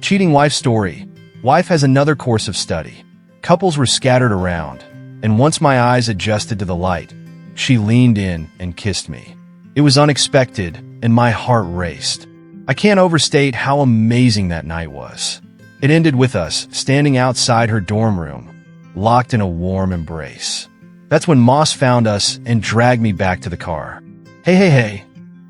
Cheating wife story. Wife has another course of study. Couples were scattered around, and once my eyes adjusted to the light, she leaned in and kissed me. It was unexpected, and my heart raced. I can't overstate how amazing that night was. It ended with us standing outside her dorm room, locked in a warm embrace. That's when Moss found us and dragged me back to the car. Hey,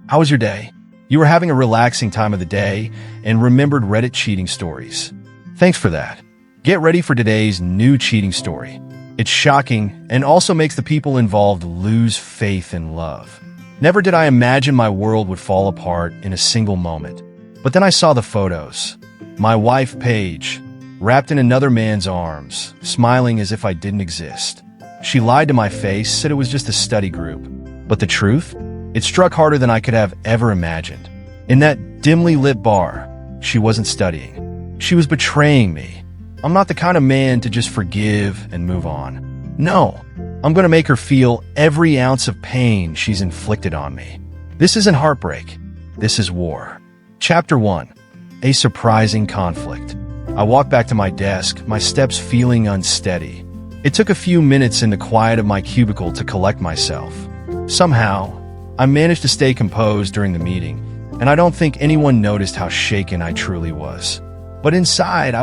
how was your day? You were having a relaxing time of the day and remembered Reddit cheating stories. Thanks for that. Get ready for today's new cheating story. It's shocking and also makes the people involved lose faith in love. Never did I imagine my world would fall apart in a single moment. But then I saw the photos. My wife, Paige, wrapped in another man's arms, smiling as if I didn't exist. She lied to my face, said it was just a study group. But the truth? It struck harder than I could have ever imagined. In that dimly lit bar, she wasn't studying. She was betraying me. I'm not the kind of man to just forgive and move on. No, I'm going to make her feel every ounce of pain she's inflicted on me. This isn't heartbreak. This is war. Chapter 1. A surprising conflict. I walked back to my desk, my steps feeling unsteady. It took a few minutes in the quiet of my cubicle to collect myself. Somehow, I managed to stay composed during the meeting, and I don't think anyone noticed how shaken I truly was. But inside,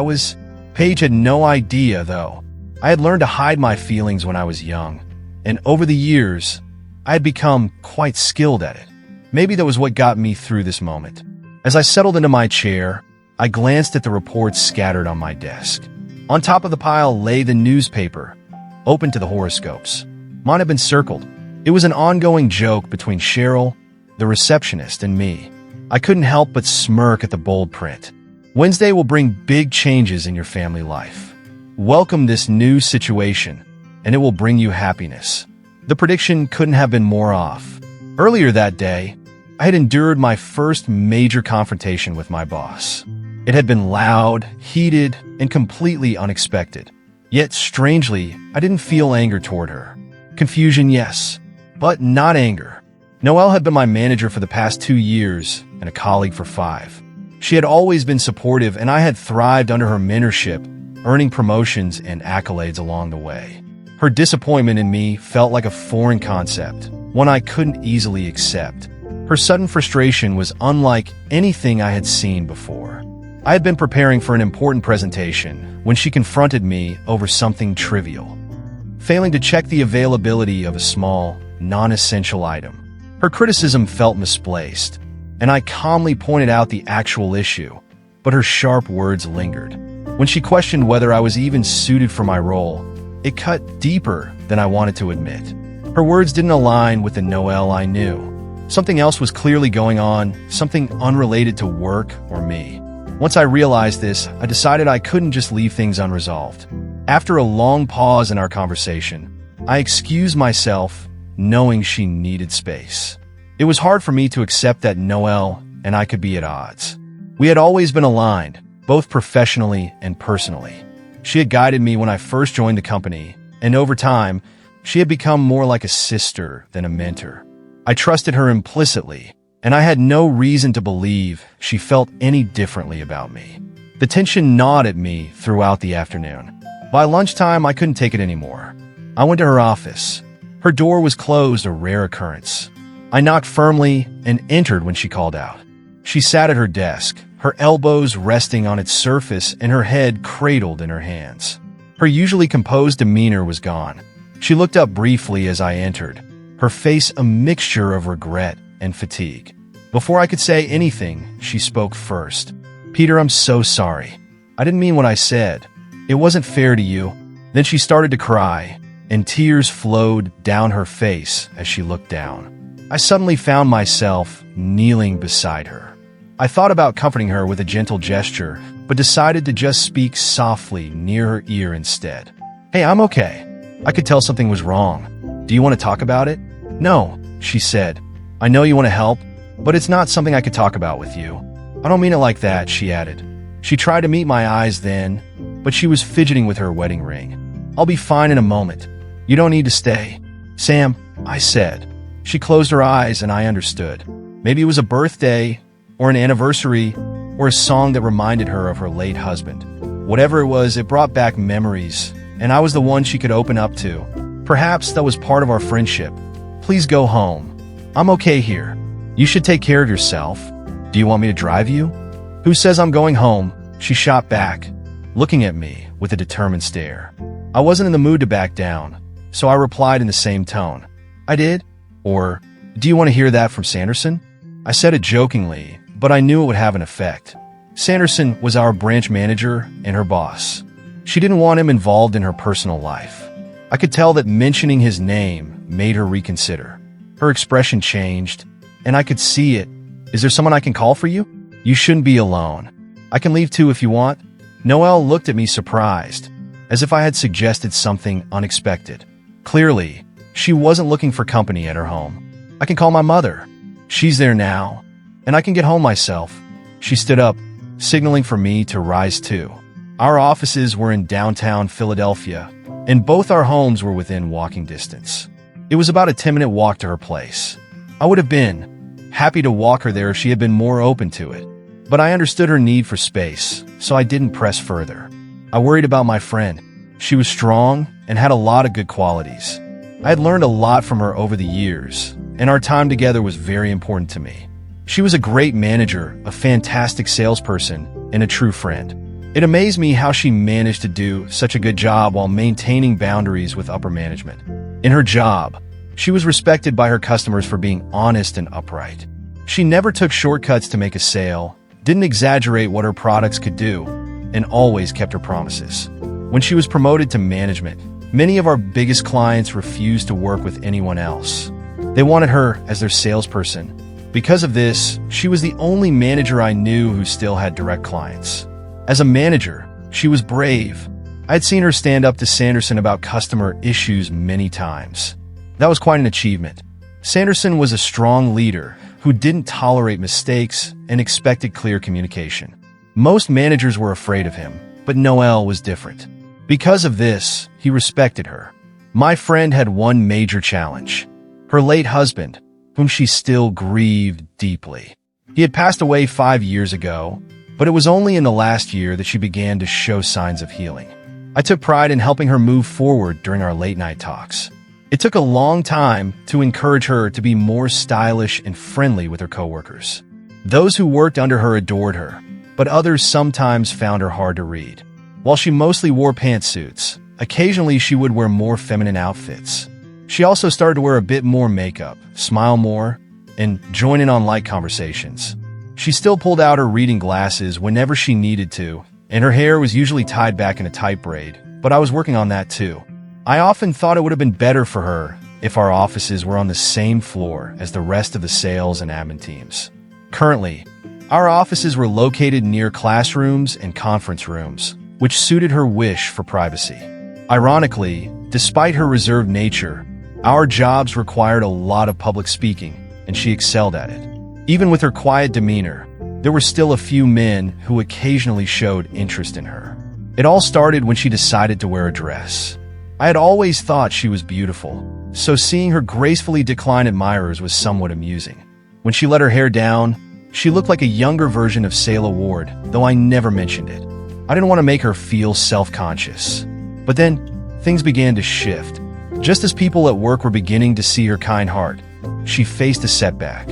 Paige had no idea, though. I had learned to hide my feelings when I was young, and over the years, I had become quite skilled at it. Maybe that was what got me through this moment. As I settled into my chair, I glanced at the reports scattered on my desk. On top of the pile lay the newspaper, open to the horoscopes. Mine had been circled. It was an ongoing joke between Cheryl, the receptionist, and me. I couldn't help but smirk at the bold print. Wednesday will bring big changes in your family life. Welcome this new situation, and it will bring you happiness. The prediction couldn't have been more off. Earlier that day, I had endured my first major confrontation with my boss. It had been loud, heated, and completely unexpected. Yet, strangely, I didn't feel anger toward her. Confusion, yes, but not anger. Noelle had been my manager for the past 2 years and a colleague for 5. She had always been supportive, and I had thrived under her mentorship, earning promotions and accolades along the way. Her disappointment in me felt like a foreign concept, one I couldn't easily accept. Her sudden frustration was unlike anything I had seen before. I had been preparing for an important presentation when she confronted me over something trivial, failing to check the availability of a small, non-essential item. Her criticism felt misplaced, and I calmly pointed out the actual issue, but her sharp words lingered. When she questioned whether I was even suited for my role, it cut deeper than I wanted to admit. Her words didn't align with the Noelle I knew. Something else was clearly going on, something unrelated to work or me. Once I realized this, I decided I couldn't just leave things unresolved. After a long pause in our conversation, I excused myself, knowing she needed space. It was hard for me to accept that Noelle and I could be at odds. We had always been aligned, both professionally and personally. She had guided me when I first joined the company, and over time, she had become more like a sister than a mentor. I trusted her implicitly, and I had no reason to believe she felt any differently about me. The tension gnawed at me throughout the afternoon. By lunchtime, I couldn't take it anymore. I went to her office. Her door was closed, a rare occurrence. I knocked firmly and entered when she called out. She sat at her desk, her elbows resting on its surface and her head cradled in her hands. Her usually composed demeanor was gone. She looked up briefly as I entered, her face a mixture of regret and fatigue. Before I could say anything, she spoke first. "Peter, I'm so sorry. I didn't mean what I said. It wasn't fair to you." Then she started to cry, and tears flowed down her face as she looked down. I suddenly found myself kneeling beside her. I thought about comforting her with a gentle gesture, but decided to just speak softly near her ear instead. "Hey, I'm okay. I could tell something was wrong. Do you want to talk about it?" "No," she said. "I know you want to help, but it's not something I could talk about with you." "I don't mean it like that," she added. She tried to meet my eyes then, but she was fidgeting with her wedding ring. "I'll be fine in a moment. You don't need to stay." "Sam," I said. She closed her eyes and I understood. Maybe it was a birthday or an anniversary. or a song that reminded her of her late husband. Whatever it was, it brought back memories, and I was the one she could open up to. Perhaps that was part of our friendship. Please go home. I'm okay here. You should take care of yourself. Do you want me to drive you? Who says I'm going home? She shot back, looking at me with a determined stare. I wasn't in the mood to back down, so I replied in the same tone. I did? Or, do you want to hear that from Sanderson? I said it jokingly, but I knew it would have an effect. Sanderson was our branch manager and her boss. She didn't want him involved in her personal life. I could tell that mentioning his name made her reconsider. Her expression changed, and I could see it. Is there someone I can call for you? You shouldn't be alone. I can leave too if you want. Noelle looked at me surprised, as if I had suggested something unexpected. Clearly, she wasn't looking for company at her home. I can call my mother. She's there now, and I can get home myself. She stood up, signaling for me to rise too. Our offices were in downtown Philadelphia, and both our homes were within walking distance. It was about a 10-minute walk to her place. I would have been happy to walk her there if she had been more open to it, but I understood her need for space, so I didn't press further. I worried about my friend. She was strong and had a lot of good qualities. I had learned a lot from her over the years, and our time together was very important to me. She was a great manager, a fantastic salesperson, and a true friend. It amazed me how she managed to do such a good job while maintaining boundaries with upper management. In her job, she was respected by her customers for being honest and upright. She never took shortcuts to make a sale, didn't exaggerate what her products could do, and always kept her promises. When she was promoted to management, many of our biggest clients refused to work with anyone else. They wanted her as their salesperson. Because of this, she was the only manager I knew who still had direct clients. As a manager, she was brave. I had seen her stand up to Sanderson about customer issues many times. That was quite an achievement. Sanderson was a strong leader who didn't tolerate mistakes and expected clear communication. Most managers were afraid of him, but Noelle was different. Because of this, he respected her. My friend had one major challenge: her late husband, whom she still grieved deeply. He had passed away 5 years ago, but it was only in the last year that she began to show signs of healing. I took pride in helping her move forward during our late-night talks. It took a long time to encourage her to be more stylish and friendly with her coworkers. Those who worked under her adored her, but others sometimes found her hard to read. While she mostly wore pantsuits, occasionally she would wear more feminine outfits. She also started to wear a bit more makeup, smile more, and join in on light conversations. She still pulled out her reading glasses whenever she needed to, and her hair was usually tied back in a tight braid, but I was working on that too. I often thought it would have been better for her if our offices were on the same floor as the rest of the sales and admin teams. Currently, our offices were located near classrooms and conference rooms, which suited her wish for privacy. Ironically, despite her reserved nature, our jobs required a lot of public speaking, and she excelled at it. Even with her quiet demeanor, there were still a few men who occasionally showed interest in her. It all started when she decided to wear a dress. I had always thought she was beautiful, so seeing her gracefully decline admirers was somewhat amusing. When she let her hair down, she looked like a younger version of Sailor Ward, though I never mentioned it. I didn't want to make her feel self-conscious. But then, things began to shift. Just as people at work were beginning to see her kind heart, she faced a setback.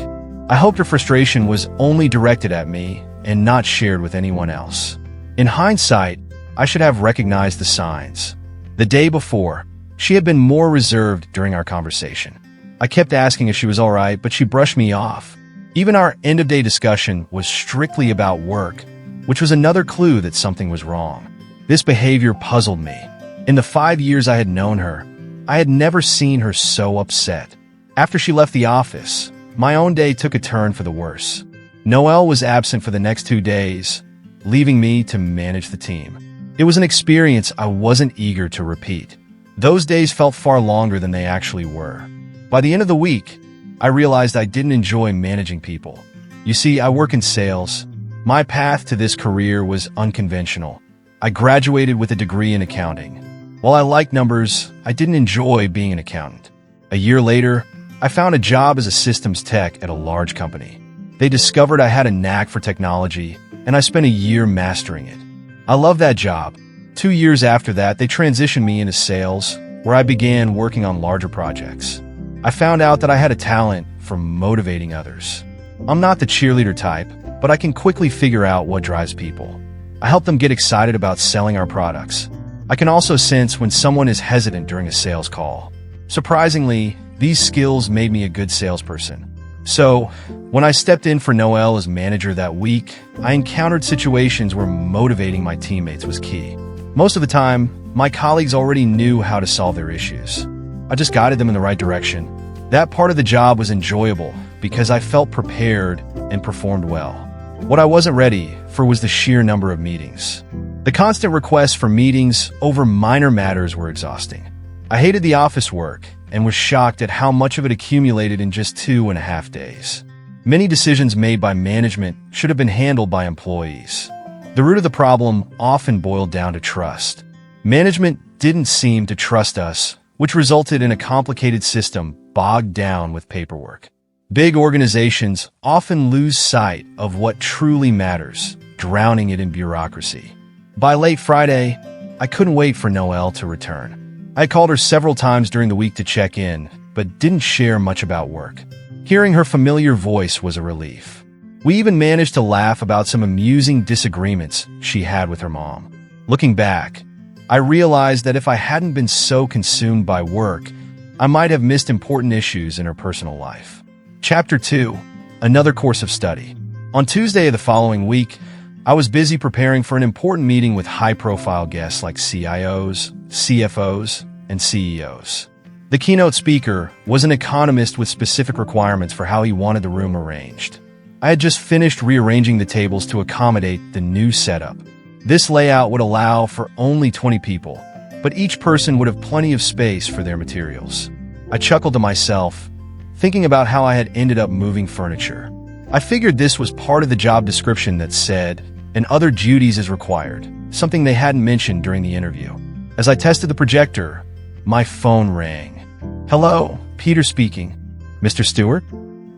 I hoped her frustration was only directed at me and not shared with anyone else. In hindsight, I should have recognized the signs. The day before, she had been more reserved during our conversation. I kept asking if she was all right, but she brushed me off. Even our end-of-day discussion was strictly about work, which was another clue that something was wrong. This behavior puzzled me. In the 5 years I had known her, I had never seen her so upset. After she left the office, my own day took a turn for the worse. Noelle was absent for the next 2 days, leaving me to manage the team. It was an experience I wasn't eager to repeat. Those days felt far longer than they actually were. By the end of the week, I realized I didn't enjoy managing people. You see, I work in sales. My path to this career was unconventional. I graduated with a degree in accounting. While I liked numbers, I didn't enjoy being an accountant. A year later, I found a job as a systems tech at a large company. They discovered I had a knack for technology, and I spent a year mastering it. I love that job. 2 years after that, they transitioned me into sales, where I began working on larger projects. I found out that I had a talent for motivating others. I'm not the cheerleader type, but I can quickly figure out what drives people. I help them get excited about selling our products. I can also sense when someone is hesitant during a sales call. Surprisingly, these skills made me a good salesperson. So, when I stepped in for Noel as manager that week, I encountered situations where motivating my teammates was key. Most of the time, my colleagues already knew how to solve their issues. I just guided them in the right direction. That part of the job was enjoyable because I felt prepared and performed well. What I wasn't ready for was the sheer number of meetings. The constant requests for meetings over minor matters were exhausting. I hated the office work and was shocked at how much of it accumulated in just 2.5 days. Many decisions made by management should have been handled by employees. The root of the problem often boiled down to trust. Management didn't seem to trust us, which resulted in a complicated system bogged down with paperwork. Big organizations often lose sight of what truly matters, drowning it in bureaucracy. By late Friday, I couldn't wait for Noelle to return. I called her several times during the week to check in, but didn't share much about work. Hearing her familiar voice was a relief. We even managed to laugh about some amusing disagreements she had with her mom. Looking back, I realized that if I hadn't been so consumed by work, I might have missed important issues in her personal life. Chapter 2. Another course of study. On Tuesday of the following week, I was busy preparing for an important meeting with high-profile guests like CIOs, CFOs, and CEOs. The keynote speaker was an economist with specific requirements for how he wanted the room arranged. I had just finished rearranging the tables to accommodate the new setup. This layout would allow for only 20 people, but each person would have plenty of space for their materials. I chuckled to myself, thinking about how I had ended up moving furniture. I figured this was part of the job description that said, and other duties as required, something they hadn't mentioned during the interview. As I tested the projector, my phone rang. Hello, Peter speaking. Mr. Stewart?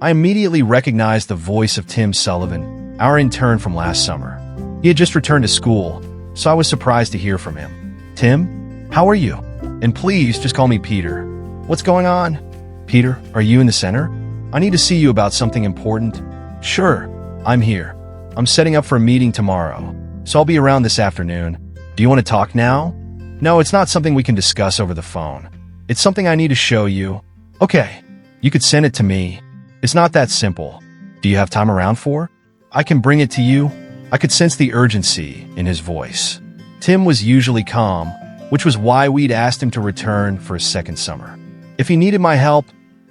I immediately recognized the voice of Tim Sullivan, our intern from last summer. He had just returned to school, so I was surprised to hear from him. Tim, how are you? And please just call me Peter. What's going on? Peter, are you in the center? I need to see you about something important. Sure, I'm here. I'm setting up for a meeting tomorrow, so I'll be around this afternoon. Do you want to talk now? No, it's not something we can discuss over the phone. It's something I need to show you. Okay, you could send it to me. It's not that simple. Do you have time around for? I can bring it to you. I could sense the urgency in his voice. Tim was usually calm, which was why we'd asked him to return for a second summer. If he needed my help,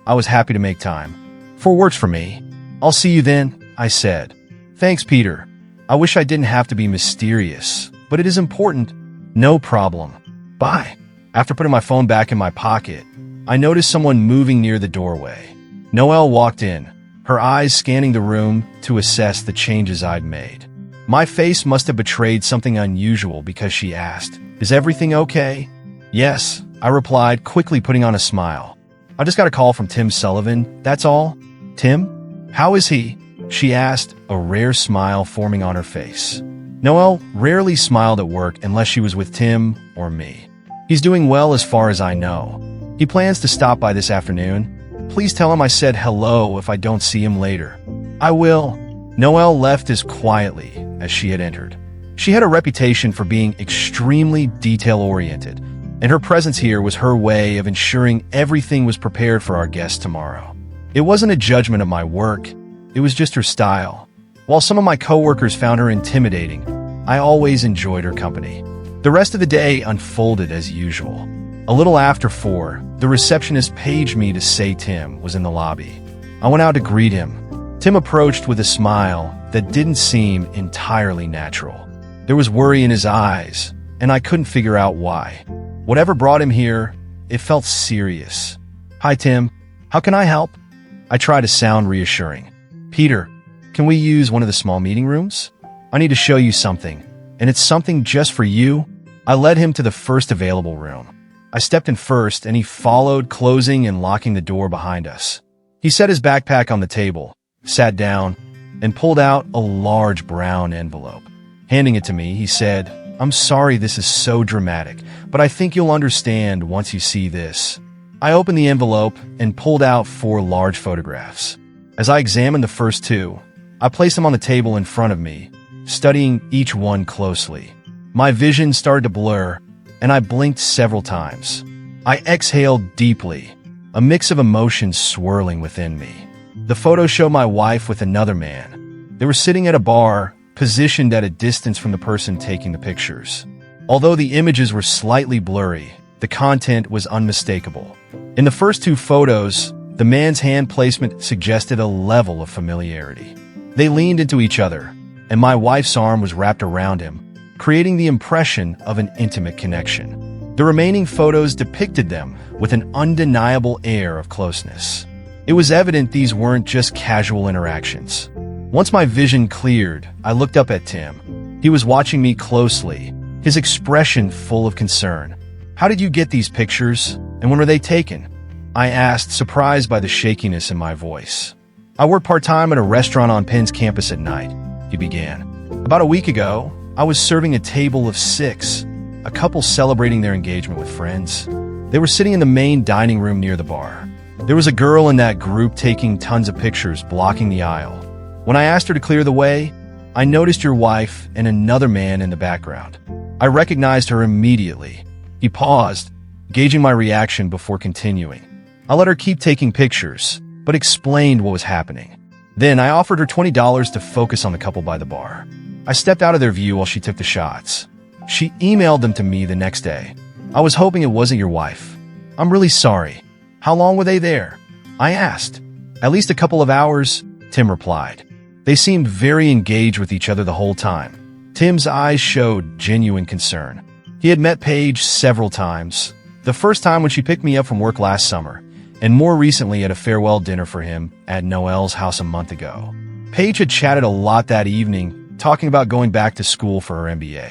I was happy to make time. 4 works for me. I'll see you then, I said. Thanks, Peter. I wish I didn't have to be mysterious, but it is important. No problem. Bye. After putting my phone back in my pocket, I noticed someone moving near the doorway. Noelle walked in, her eyes scanning the room to assess the changes I'd made. My face must have betrayed something unusual because she asked, "Is everything okay?" Yes, I replied, quickly putting on a smile. I just got a call from Tim Sullivan, that's all. Tim? How is he? She asked, a rare smile forming on her face. Noelle rarely smiled at work unless she was with Tim or me. He's doing well as far as I know. He plans to stop by this afternoon. Please tell him I said hello if I don't see him later. I will. Noelle left as quietly as she had entered. She had a reputation for being extremely detail-oriented, and her presence here was her way of ensuring everything was prepared for our guests tomorrow. It wasn't a judgment of my work. It was just her style. While some of my coworkers found her intimidating, I always enjoyed her company. The rest of the day unfolded as usual. A little after 4, the receptionist paged me to say Tim was in the lobby. I went out to greet him. Tim approached with a smile that didn't seem entirely natural. There was worry in his eyes, and I couldn't figure out why. Whatever brought him here, it felt serious. Hi, Tim. How can I help? I tried to sound reassuring. Peter, can we use one of the small meeting rooms? I need to show you something, and it's something just for you. I led him to the first available room. I stepped in first, and he followed, closing and locking the door behind us. He set his backpack on the table, sat down, and pulled out a large brown envelope. Handing it to me, he said, "I'm sorry this is so dramatic, but I think you'll understand once you see this." I opened the envelope and pulled out 4 large photographs. As I examined the first 2, I placed them on the table in front of me, studying each one closely. My vision started to blur, and I blinked several times. I exhaled deeply, a mix of emotions swirling within me. The photos show my wife with another man. They were sitting at a bar, positioned at a distance from the person taking the pictures. Although the images were slightly blurry, the content was unmistakable. In the first 2 photos, the man's hand placement suggested a level of familiarity. They leaned into each other, and my wife's arm was wrapped around him, creating the impression of an intimate connection. The remaining photos depicted them with an undeniable air of closeness. It was evident these weren't just casual interactions. Once my vision cleared, I looked up at Tim. He was watching me closely, his expression full of concern. "How did you get these pictures, and when were they taken?" I asked, surprised by the shakiness in my voice. "I work part-time at a restaurant on Penn's campus at night," he began. "About a week ago, I was serving a table of 6, a couple celebrating their engagement with friends. They were sitting in the main dining room near the bar. There was a girl in that group taking tons of pictures, blocking the aisle. When I asked her to clear the way, I noticed your wife and another man in the background. I recognized her immediately." He paused, gauging my reaction before continuing. I let her keep taking pictures, but explained what was happening. Then I offered her $20 to focus on the couple by the bar. I stepped out of their view while she took the shots. She emailed them to me the next day. "I was hoping it wasn't your wife. I'm really sorry. How long were they there?" I asked. "At least a couple of hours," Tim replied. They seemed very engaged with each other the whole time. Tim's eyes showed genuine concern. He had met Paige several times. The first time when she picked me up from work last summer, and more recently at a farewell dinner for him at Noelle's house a month ago. Paige had chatted a lot that evening, talking about going back to school for her MBA.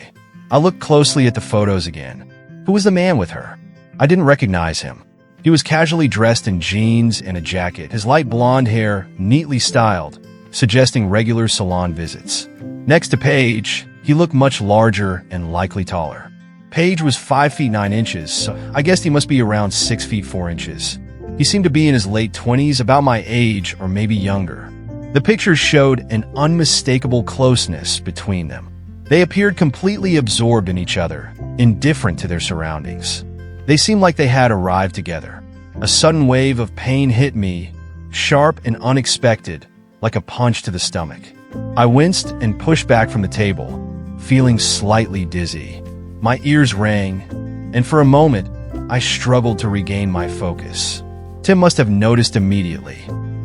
I looked closely at the photos again. Who was the man with her? I didn't recognize him. He was casually dressed in jeans and a jacket, his light blonde hair neatly styled, suggesting regular salon visits. Next to Paige, he looked much larger and likely taller. Paige was 5 feet 9 inches, so I guessed he must be around 6 feet 4 inches. He seemed to be in his late 20s, about my age or maybe younger. The pictures showed an unmistakable closeness between them. They appeared completely absorbed in each other, indifferent to their surroundings. They seemed like they had arrived together. A sudden wave of pain hit me, sharp and unexpected, like a punch to the stomach. I winced and pushed back from the table, feeling slightly dizzy. My ears rang, and for a moment, I struggled to regain my focus. Tim must have noticed immediately.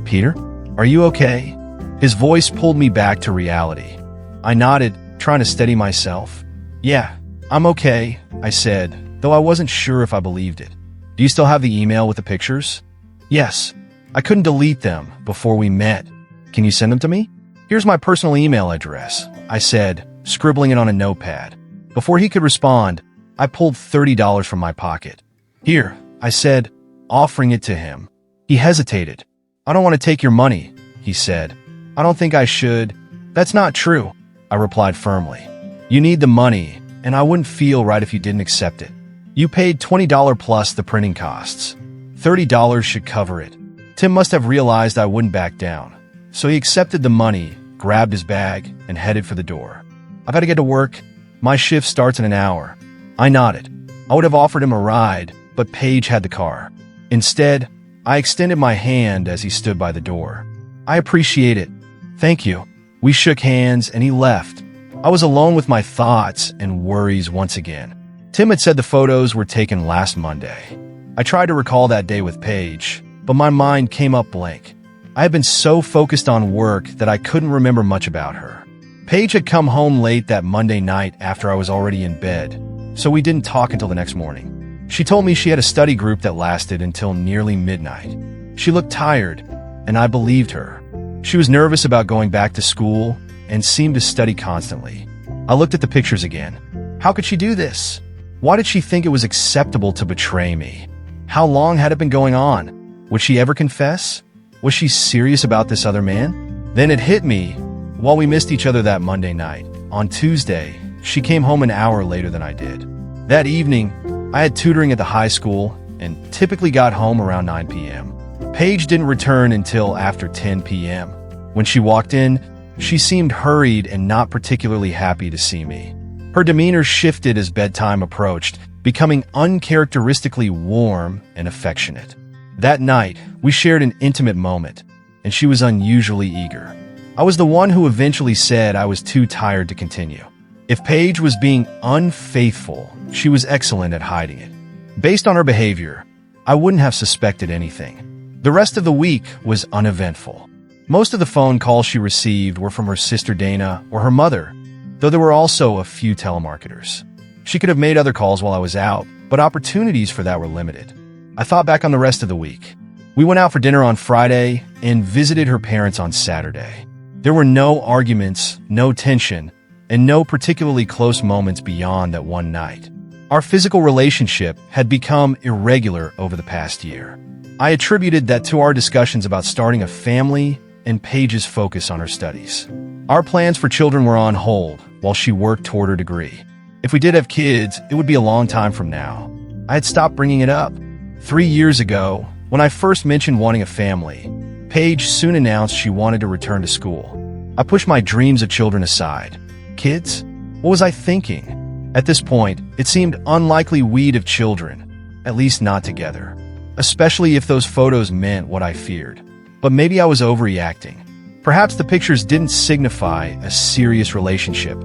"Peter, are you okay?" His voice pulled me back to reality. I nodded, trying to steady myself. "Yeah, I'm okay," I said, though I wasn't sure if I believed it. "Do you still have the email with the pictures?" "Yes. I couldn't delete them before we met. Can you send them to me?" "Here's my personal email address," I said, scribbling it on a notepad. Before he could respond, I pulled $30 from my pocket. "Here," I said, offering it to him. He hesitated. "I don't want to take your money," he said. "I don't think I should." "That's not true," I replied firmly. "You need the money, and I wouldn't feel right if you didn't accept it. You paid $20 plus the printing costs. $30 should cover it." Tim must have realized I wouldn't back down, so he accepted the money, grabbed his bag, and headed for the door. "I've got to get to work. My shift starts in an hour." I nodded. I would have offered him a ride, but Paige had the car. Instead, I extended my hand as he stood by the door. "I appreciate it. Thank you." We shook hands and he left. I was alone with my thoughts and worries once again. Tim had said the photos were taken last Monday. I tried to recall that day with Paige, but my mind came up blank. I had been so focused on work that I couldn't remember much about her. Paige had come home late that Monday night after I was already in bed, so we didn't talk until the next morning. She told me she had a study group that lasted until nearly midnight. She looked tired, and I believed her. She was nervous about going back to school and seemed to study constantly. I looked at the pictures again. How could she do this? Why did she think it was acceptable to betray me? How long had it been going on? Would she ever confess? Was she serious about this other man? Then it hit me. While we missed each other that Monday night, on Tuesday, she came home an hour later than I did. That evening, I had tutoring at the high school and typically got home around 9 p.m. Paige didn't return until after 10 p.m. When she walked in, she seemed hurried and not particularly happy to see me. Her demeanor shifted as bedtime approached, becoming uncharacteristically warm and affectionate. That night, we shared an intimate moment, and she was unusually eager. I was the one who eventually said I was too tired to continue. If Paige was being unfaithful, she was excellent at hiding it. Based on her behavior, I wouldn't have suspected anything. The rest of the week was uneventful. Most of the phone calls she received were from her sister Dana or her mother, though there were also a few telemarketers. She could have made other calls while I was out, but opportunities for that were limited. I thought back on the rest of the week. We went out for dinner on Friday and visited her parents on Saturday. There were no arguments, no tension, and no particularly close moments beyond that one night. Our physical relationship had become irregular over the past year. I attributed that to our discussions about starting a family and Paige's focus on her studies. Our plans for children were on hold while she worked toward her degree. If we did have kids, it would be a long time from now. I had stopped bringing it up. 3 years ago, when I first mentioned wanting a family, Paige soon announced she wanted to return to school. I pushed my dreams of children aside. Kids? What was I thinking? At this point, it seemed unlikely we'd have children, at least not together, especially if those photos meant what I feared. But maybe I was overreacting. Perhaps the pictures didn't signify a serious relationship,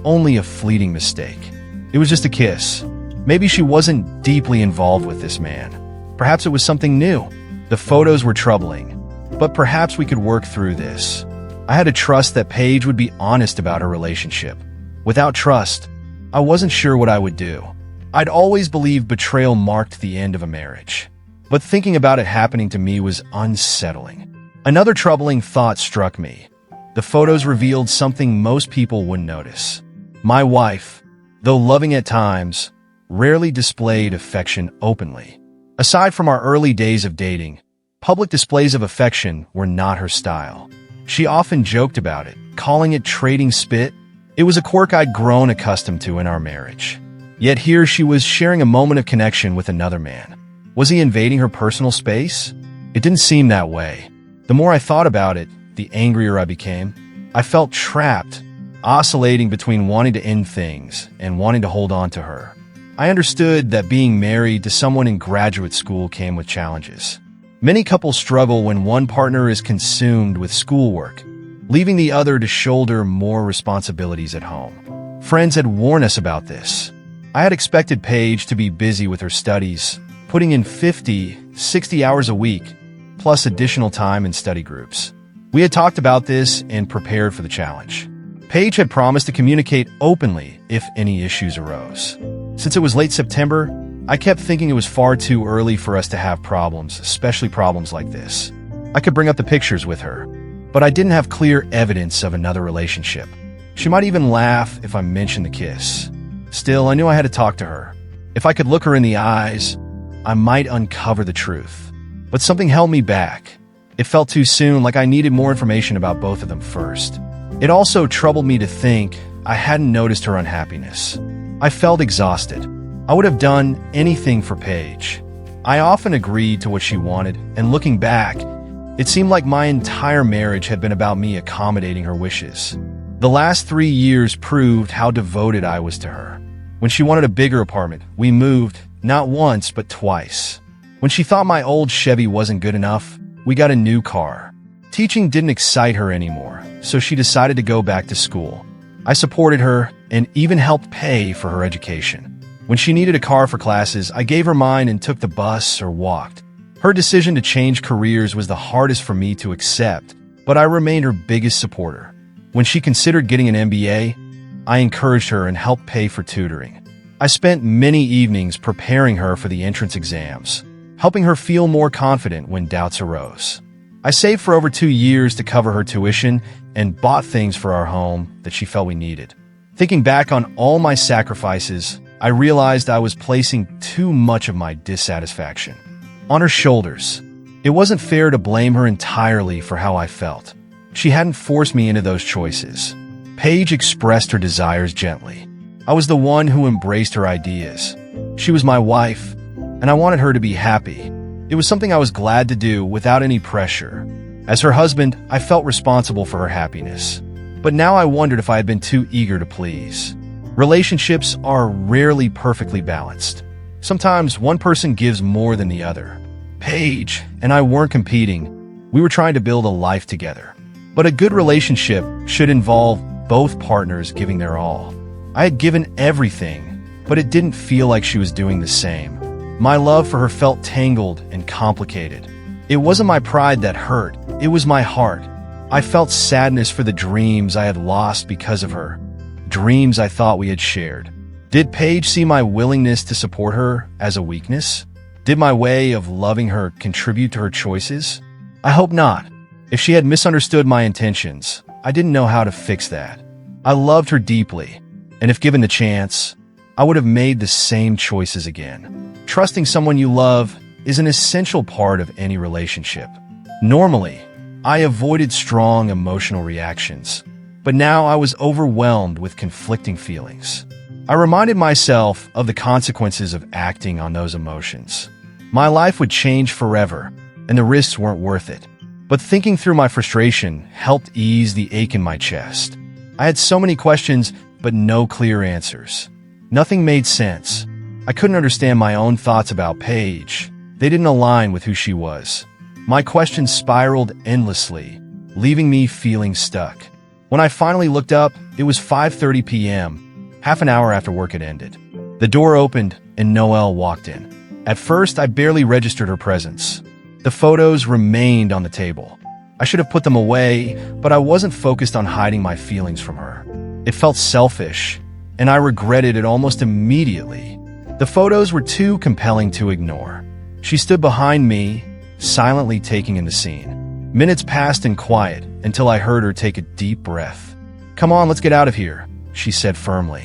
only a fleeting mistake. It was just a kiss. Maybe she wasn't deeply involved with this man. Perhaps it was something new. The photos were troubling, but perhaps we could work through this. I had to trust that Paige would be honest about her relationship. Without trust, I wasn't sure what I would do. I'd always believed betrayal marked the end of a marriage, but thinking about it happening to me was unsettling. Another troubling thought struck me. The photos revealed something most people wouldn't notice. My wife, though loving at times, rarely displayed affection openly. Aside from our early days of dating, public displays of affection were not her style. She often joked about it, calling it trading spit. It was a quirk I'd grown accustomed to in our marriage. Yet here she was sharing a moment of connection with another man. Was he invading her personal space? It didn't seem that way. The more I thought about it, the angrier I became. I felt trapped, oscillating between wanting to end things and wanting to hold on to her. I understood that being married to someone in graduate school came with challenges. Many couples struggle when one partner is consumed with schoolwork, leaving the other to shoulder more responsibilities at home. Friends had warned us about this. I had expected Paige to be busy with her studies, putting in 50, 60 hours a week, plus additional time in study groups. We had talked about this and prepared for the challenge. Paige had promised to communicate openly if any issues arose. Since it was late September, I kept thinking it was far too early for us to have problems, especially problems like this. I could bring up the pictures with her, but I didn't have clear evidence of another relationship. She might even laugh if I mentioned the kiss. Still, I knew I had to talk to her. If I could look her in the eyes, I might uncover the truth. But something held me back. It felt too soon, like I needed more information about both of them first. It also troubled me to think I hadn't noticed her unhappiness. I felt exhausted. I would have done anything for Paige. I often agreed to what she wanted, and looking back, it seemed like my entire marriage had been about me accommodating her wishes. The last 3 years proved how devoted I was to her. When she wanted a bigger apartment, we moved, not once, but twice. When she thought my old Chevy wasn't good enough, we got a new car. Teaching didn't excite her anymore, so she decided to go back to school. I supported her and even helped pay for her education. When she needed a car for classes, I gave her mine and took the bus or walked. Her decision to change careers was the hardest for me to accept, but I remained her biggest supporter. When she considered getting an MBA, I encouraged her and helped pay for tutoring. I spent many evenings preparing her for the entrance exams, helping her feel more confident when doubts arose. I saved for over 2 years to cover her tuition and bought things for our home that she felt we needed. Thinking back on all my sacrifices, I realized I was placing too much of my dissatisfaction on her shoulders. It wasn't fair to blame her entirely for how I felt. She hadn't forced me into those choices. Paige expressed her desires gently. I was the one who embraced her ideas. She was my wife, and I wanted her to be happy. It was something I was glad to do without any pressure. As her husband, I felt responsible for her happiness. But now I wondered if I had been too eager to please. Relationships are rarely perfectly balanced. Sometimes one person gives more than the other. Paige and I weren't competing. We were trying to build a life together. But a good relationship should involve both partners giving their all. I had given everything, but it didn't feel like she was doing the same. My love for her felt tangled and complicated. It wasn't my pride that hurt, it was my heart. I felt sadness for the dreams I had lost because of her, dreams I thought we had shared. Did Paige see my willingness to support her as a weakness? Did my way of loving her contribute to her choices? I hope not. If she had misunderstood my intentions, I didn't know how to fix that. I loved her deeply, and if given the chance, I would have made the same choices again. Trusting someone you love is an essential part of any relationship. Normally, I avoided strong emotional reactions, but now I was overwhelmed with conflicting feelings. I reminded myself of the consequences of acting on those emotions. My life would change forever, and the risks weren't worth it. But thinking through my frustration helped ease the ache in my chest. I had so many questions, but no clear answers. Nothing made sense. I couldn't understand my own thoughts about Paige. They didn't align with who she was. My questions spiraled endlessly, leaving me feeling stuck. When I finally looked up, it was 5:30 p.m., half an hour after work had ended. The door opened, and Noelle walked in. At first, I barely registered her presence. The photos remained on the table. I should have put them away, but I wasn't focused on hiding my feelings from her. It felt selfish, and I regretted it almost immediately. The photos were too compelling to ignore. She stood behind me, silently taking in the scene. Minutes passed in quiet until I heard her take a deep breath. "Come on, let's get out of here," she said firmly.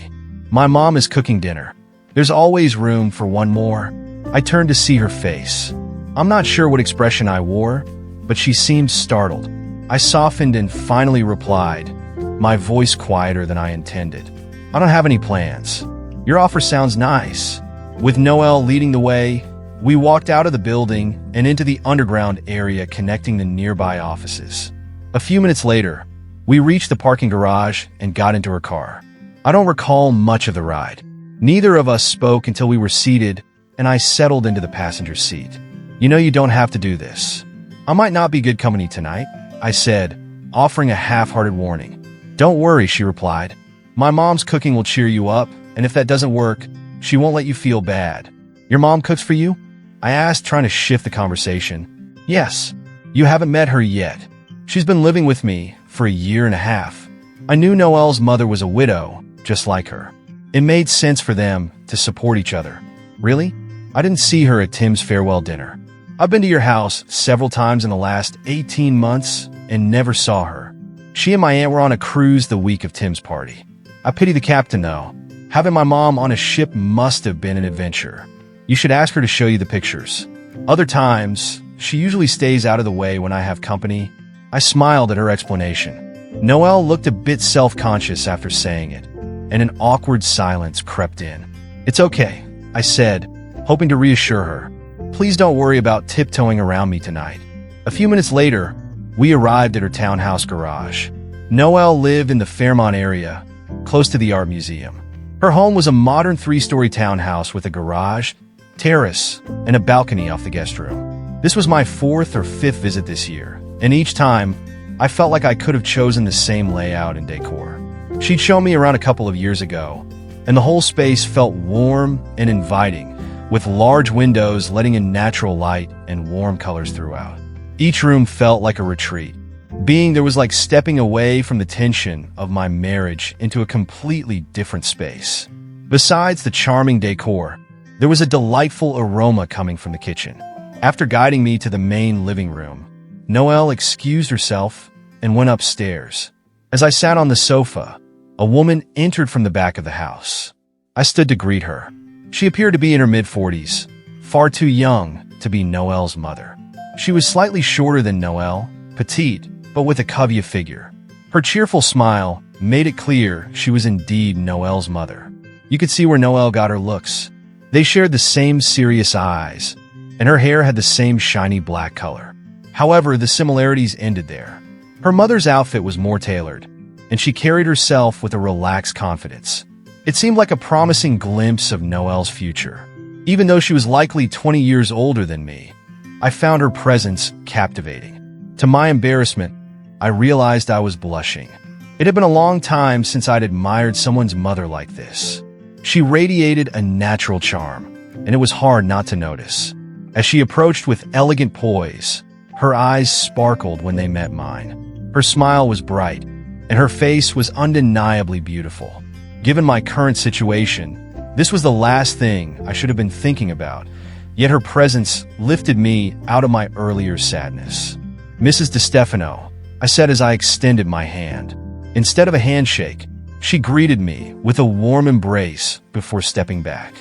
"My mom is cooking dinner. There's always room for one more." I turned to see her face. I'm not sure what expression I wore, but she seemed startled. I softened and finally replied, my voice quieter than I intended. "I don't have any plans. Your offer sounds nice." With Noelle leading the way, we walked out of the building and into the underground area connecting the nearby offices. A few minutes later, we reached the parking garage and got into her car. I don't recall much of the ride. Neither of us spoke until we were seated and I settled into the passenger seat. "You know you don't have to do this. I might not be good company tonight," I said, offering a half-hearted warning. "Don't worry," she replied. "My mom's cooking will cheer you up, and if that doesn't work, she won't let you feel bad." "Your mom cooks for you?" I asked, trying to shift the conversation. "Yes. You haven't met her yet. She's been living with me for a year and a half." I knew Noelle's mother was a widow, just like her. It made sense for them to support each other. "Really? I didn't see her at Tim's farewell dinner. I've been to your house several times in the last 18 months and never saw her. She and my aunt were on a cruise the week of Tim's party. I pity the captain, though. Having my mom on a ship must have been an adventure. You should ask her to show you the pictures. Other times, she usually stays out of the way when I have company." I smiled at her explanation. Noelle looked a bit self-conscious after saying it, and an awkward silence crept in. "It's okay," I said, hoping to reassure her. "Please don't worry about tiptoeing around me tonight." A few minutes later, we arrived at her townhouse garage. Noelle lived in the Fairmont area, close to the art museum. Her home was a modern 3-story townhouse with a garage, terrace, and a balcony off the guest room. This was my 4th or 5th visit this year, and each time, I felt like I could have chosen the same layout and decor. She'd shown me around a couple of years ago, and the whole space felt warm and inviting, with large windows letting in natural light and warm colors throughout. Each room felt like a retreat. Being there was like stepping away from the tension of my marriage into a completely different space. Besides the charming decor, there was a delightful aroma coming from the kitchen. After guiding me to the main living room, Noelle excused herself and went upstairs. As I sat on the sofa, a woman entered from the back of the house. I stood to greet her. She appeared to be in her mid-40s, far too young to be Noelle's mother. She was slightly shorter than Noelle, petite, but with a covey figure. Her cheerful smile made it clear she was indeed Noelle's mother. You could see where Noelle got her looks. They shared the same serious eyes, and her hair had the same shiny black color. However, the similarities ended there. Her mother's outfit was more tailored, and she carried herself with a relaxed confidence. It seemed like a promising glimpse of Noelle's future. Even though she was likely 20 years older than me, I found her presence captivating. To my embarrassment, I realized I was blushing. It had been a long time since I'd admired someone's mother like this. She radiated a natural charm, and it was hard not to notice. As she approached with elegant poise, her eyes sparkled when they met mine. Her smile was bright, and her face was undeniably beautiful. Given my current situation, this was the last thing I should have been thinking about, yet her presence lifted me out of my earlier sadness. "Mrs. DeStefano," I said as I extended my hand. Instead of a handshake, she greeted me with a warm embrace before stepping back.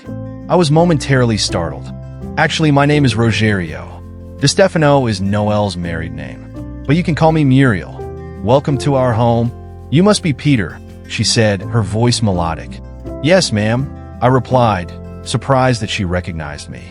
I was momentarily startled. "Actually, my name is Rogerio. DeStefano is Noelle's married name, but you can call me Muriel. Welcome to our home. You must be Peter," she said, her voice melodic. "Yes, ma'am," I replied, surprised that she recognized me.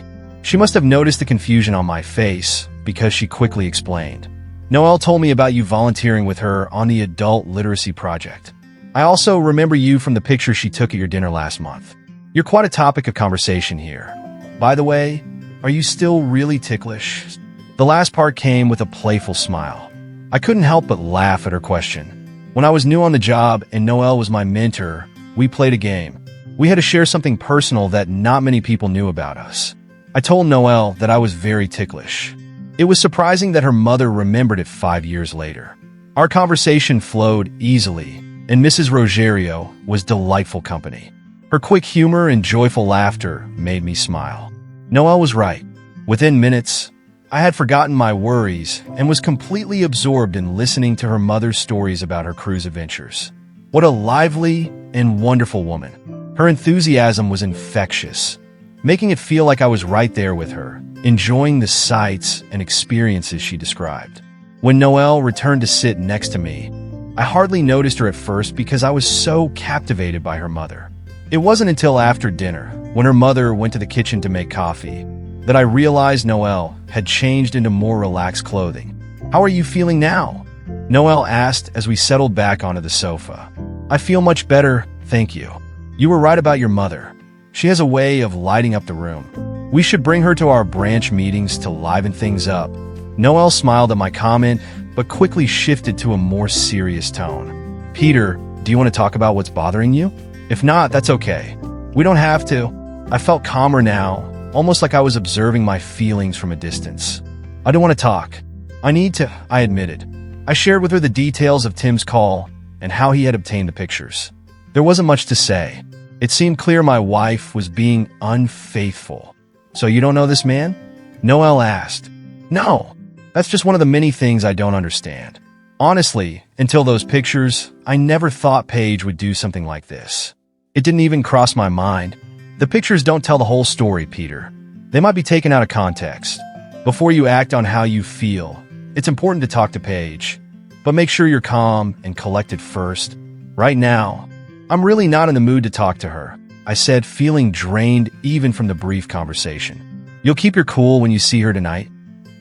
She must have noticed the confusion on my face because she quickly explained. "Noelle told me about you volunteering with her on the adult literacy project. I also remember you from the picture she took at your dinner last month. You're quite a topic of conversation here. By the way, are you still really ticklish?" The last part came with a playful smile. I couldn't help but laugh at her question. When I was new on the job and Noelle was my mentor, we played a game. We had to share something personal that not many people knew about us. I told Noelle that I was very ticklish. It was surprising that her mother remembered it 5 years later. Our conversation flowed easily, and Mrs. Rogerio was delightful company. Her quick humor and joyful laughter made me smile. Noelle was right. Within minutes, I had forgotten my worries and was completely absorbed in listening to her mother's stories about her cruise adventures. What a lively and wonderful woman. Her enthusiasm was infectious, making it feel like I was right there with her, enjoying the sights and experiences she described. When Noelle returned to sit next to me, I hardly noticed her at first because I was so captivated by her mother. It wasn't until after dinner, when her mother went to the kitchen to make coffee, that I realized Noelle had changed into more relaxed clothing. "How are you feeling now?" Noelle asked as we settled back onto the sofa. "I feel much better, thank you. You were right about your mother. She has a way of lighting up the room. We should bring her to our branch meetings to liven things up." Noelle smiled at my comment, but quickly shifted to a more serious tone. "Peter, do you want to talk about what's bothering you? If not, that's okay. We don't have to." I felt calmer now, almost like I was observing my feelings from a distance. "I don't want to talk. I need to," I admitted. I shared with her the details of Tim's call and how he had obtained the pictures. There wasn't much to say. It seemed clear my wife was being unfaithful. "So you don't know this man?" Noelle asked. "No, that's just one of the many things I don't understand. Honestly, until those pictures, I never thought Paige would do something like this. It didn't even cross my mind. The pictures don't tell the whole story, Peter. They might be taken out of context. Before you act on how you feel, it's important to talk to Paige. But make sure you're calm and collected first. Right now, I'm really not in the mood to talk to her," I said, feeling drained even from the brief conversation. "You'll keep your cool when you see her tonight,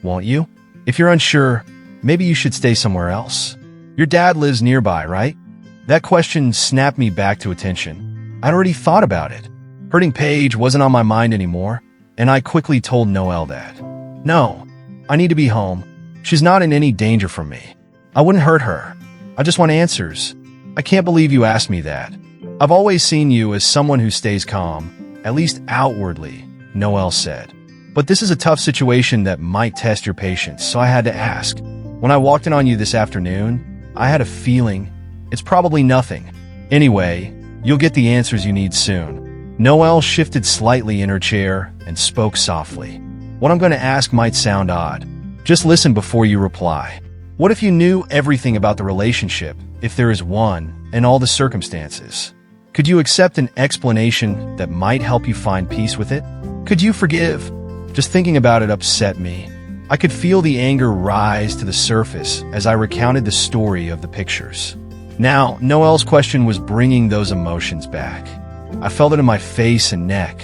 won't you? If you're unsure, maybe you should stay somewhere else. Your dad lives nearby, right?" That question snapped me back to attention. I'd already thought about it. Hurting Paige wasn't on my mind anymore, and I quickly told Noelle that. "No, I need to be home. She's not in any danger from me. I wouldn't hurt her. I just want answers." "I can't believe you asked me that. I've always seen you as someone who stays calm, at least outwardly," Noelle said. "But this is a tough situation that might test your patience, so I had to ask. When I walked in on you this afternoon, I had a feeling. It's probably nothing. Anyway, you'll get the answers you need soon." Noelle shifted slightly in her chair and spoke softly. "What I'm going to ask might sound odd. Just listen before you reply. What if you knew everything about the relationship, if there is one, and all the circumstances? Could you accept an explanation that might help you find peace with it? Could you forgive?" Just thinking about it upset me. I could feel the anger rise to the surface as I recounted the story of the pictures. Now, Noelle's question was bringing those emotions back. I felt it in my face and neck.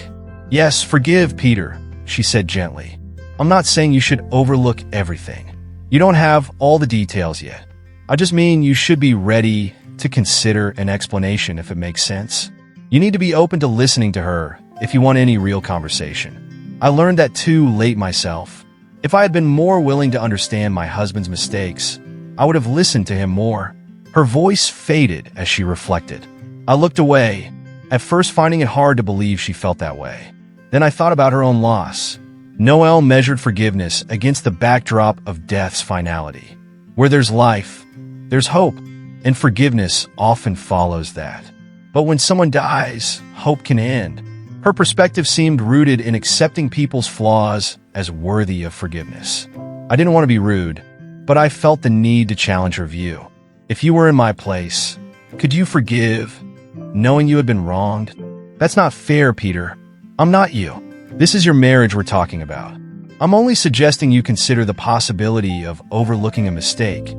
"Yes, forgive, Peter," she said gently. "I'm not saying you should overlook everything. You don't have all the details yet. I just mean you should be ready to consider an explanation if it makes sense. You need to be open to listening to her if you want any real conversation. I learned that too late myself. If I had been more willing to understand my husband's mistakes, I would have listened to him more." Her voice faded as she reflected. I looked away, at first finding it hard to believe she felt that way. Then I thought about her own loss. Noelle measured forgiveness against the backdrop of death's finality. Where there's life, there's hope, and forgiveness often follows that. But when someone dies, hope can end. Her perspective seemed rooted in accepting people's flaws as worthy of forgiveness. I didn't want to be rude, but I felt the need to challenge her view. "If you were in my place, could you forgive, knowing you had been wronged?" "That's not fair, Peter. I'm not you. This is your marriage we're talking about. I'm only suggesting you consider the possibility of overlooking a mistake,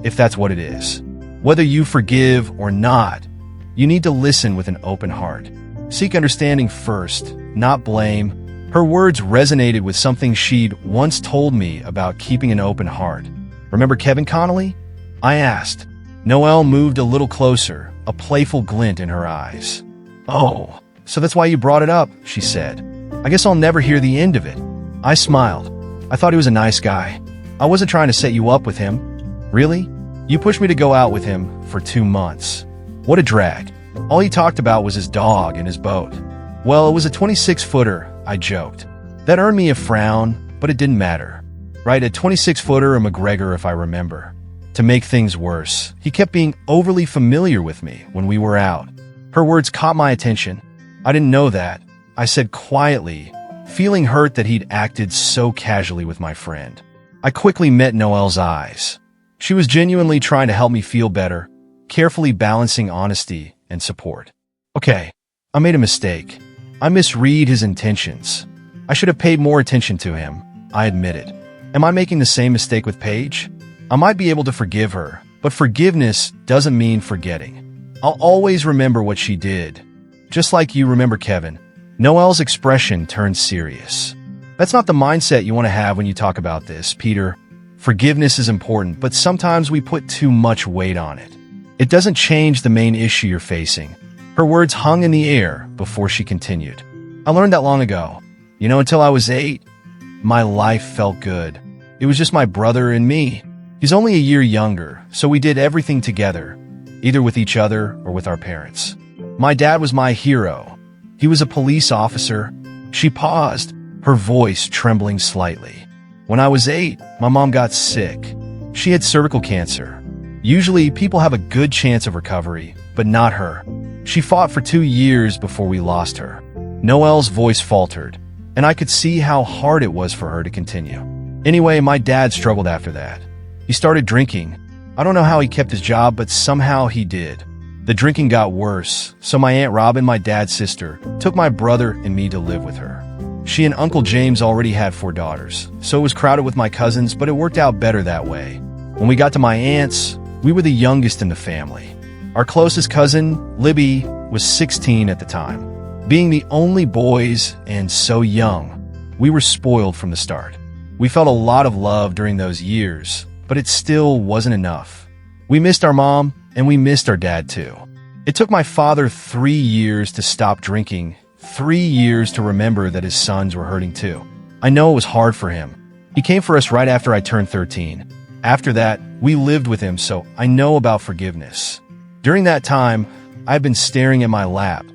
if that's what it is. Whether you forgive or not, you need to listen with an open heart. Seek understanding first, not blame." Her words resonated with something she'd once told me about keeping an open heart. "Remember Kevin Connolly?" I asked. Noelle moved a little closer, a playful glint in her eyes. "Oh, so that's why you brought it up," she said. "I guess I'll never hear the end of it." I smiled. "I thought he was a nice guy. I wasn't trying to set you up with him." "Really? You pushed me to go out with him for 2 months. What a drag. All he talked about was his dog and his boat." "Well, it was a 26-footer, I joked. "That earned me a frown, but it didn't matter. Right, a 26-footer or McGregor if I remember." To make things worse, he kept being overly familiar with me when we were out. Her words caught my attention. "I didn't know that," I said quietly, feeling hurt that he'd acted so casually with my friend. I quickly met Noelle's eyes. She was genuinely trying to help me feel better, carefully balancing honesty and support. "Okay, I made a mistake. I misread his intentions. I should have paid more attention to him," I admitted. "Am I making the same mistake with Paige? I might be able to forgive her, but forgiveness doesn't mean forgetting. I'll always remember what she did, just like you remember Kevin." Noelle's expression turned serious. "That's not the mindset you want to have when you talk about this, Peter. Forgiveness is important, but sometimes we put too much weight on it. It doesn't change the main issue you're facing." Her words hung in the air before she continued. "I learned that long ago. Until I was 8, my life felt good. It was just my brother and me. He's only a year younger, so we did everything together, either with each other or with our parents. My dad was my hero. He was a police officer." She paused, her voice trembling slightly. "When I was 8, my mom got sick. She had cervical cancer. Usually, people have a good chance of recovery, but not her. She fought for 2 years before we lost her." Noelle's voice faltered, and I could see how hard it was for her to continue. "Anyway, my dad struggled after that. He started drinking. I don't know how he kept his job, but somehow he did. The drinking got worse, so my Aunt Robin, my dad's sister, took my brother and me to live with her. She and Uncle James already had 4 daughters, so it was crowded with my cousins, but it worked out better that way. When we got to my aunts, we were the youngest in the family. Our closest cousin, Libby, was 16 at the time. Being the only boys and so young, we were spoiled from the start. We felt a lot of love during those years, but it still wasn't enough. We missed our mom, and we missed our dad too. It took my father 3 years to stop drinking, 3 years to remember that his sons were hurting too. I know it was hard for him. He came for us right after I turned 13. After that, we lived with him, so I know about forgiveness. During that time, I've been staring at my lap,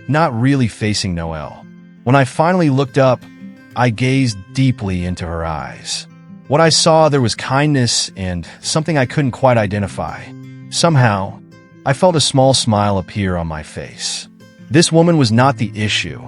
not really facing Noelle. When I finally looked up, I gazed deeply into her eyes. What I saw, there was kindness and something I couldn't quite identify. Somehow, I felt a small smile appear on my face. This woman was not the issue,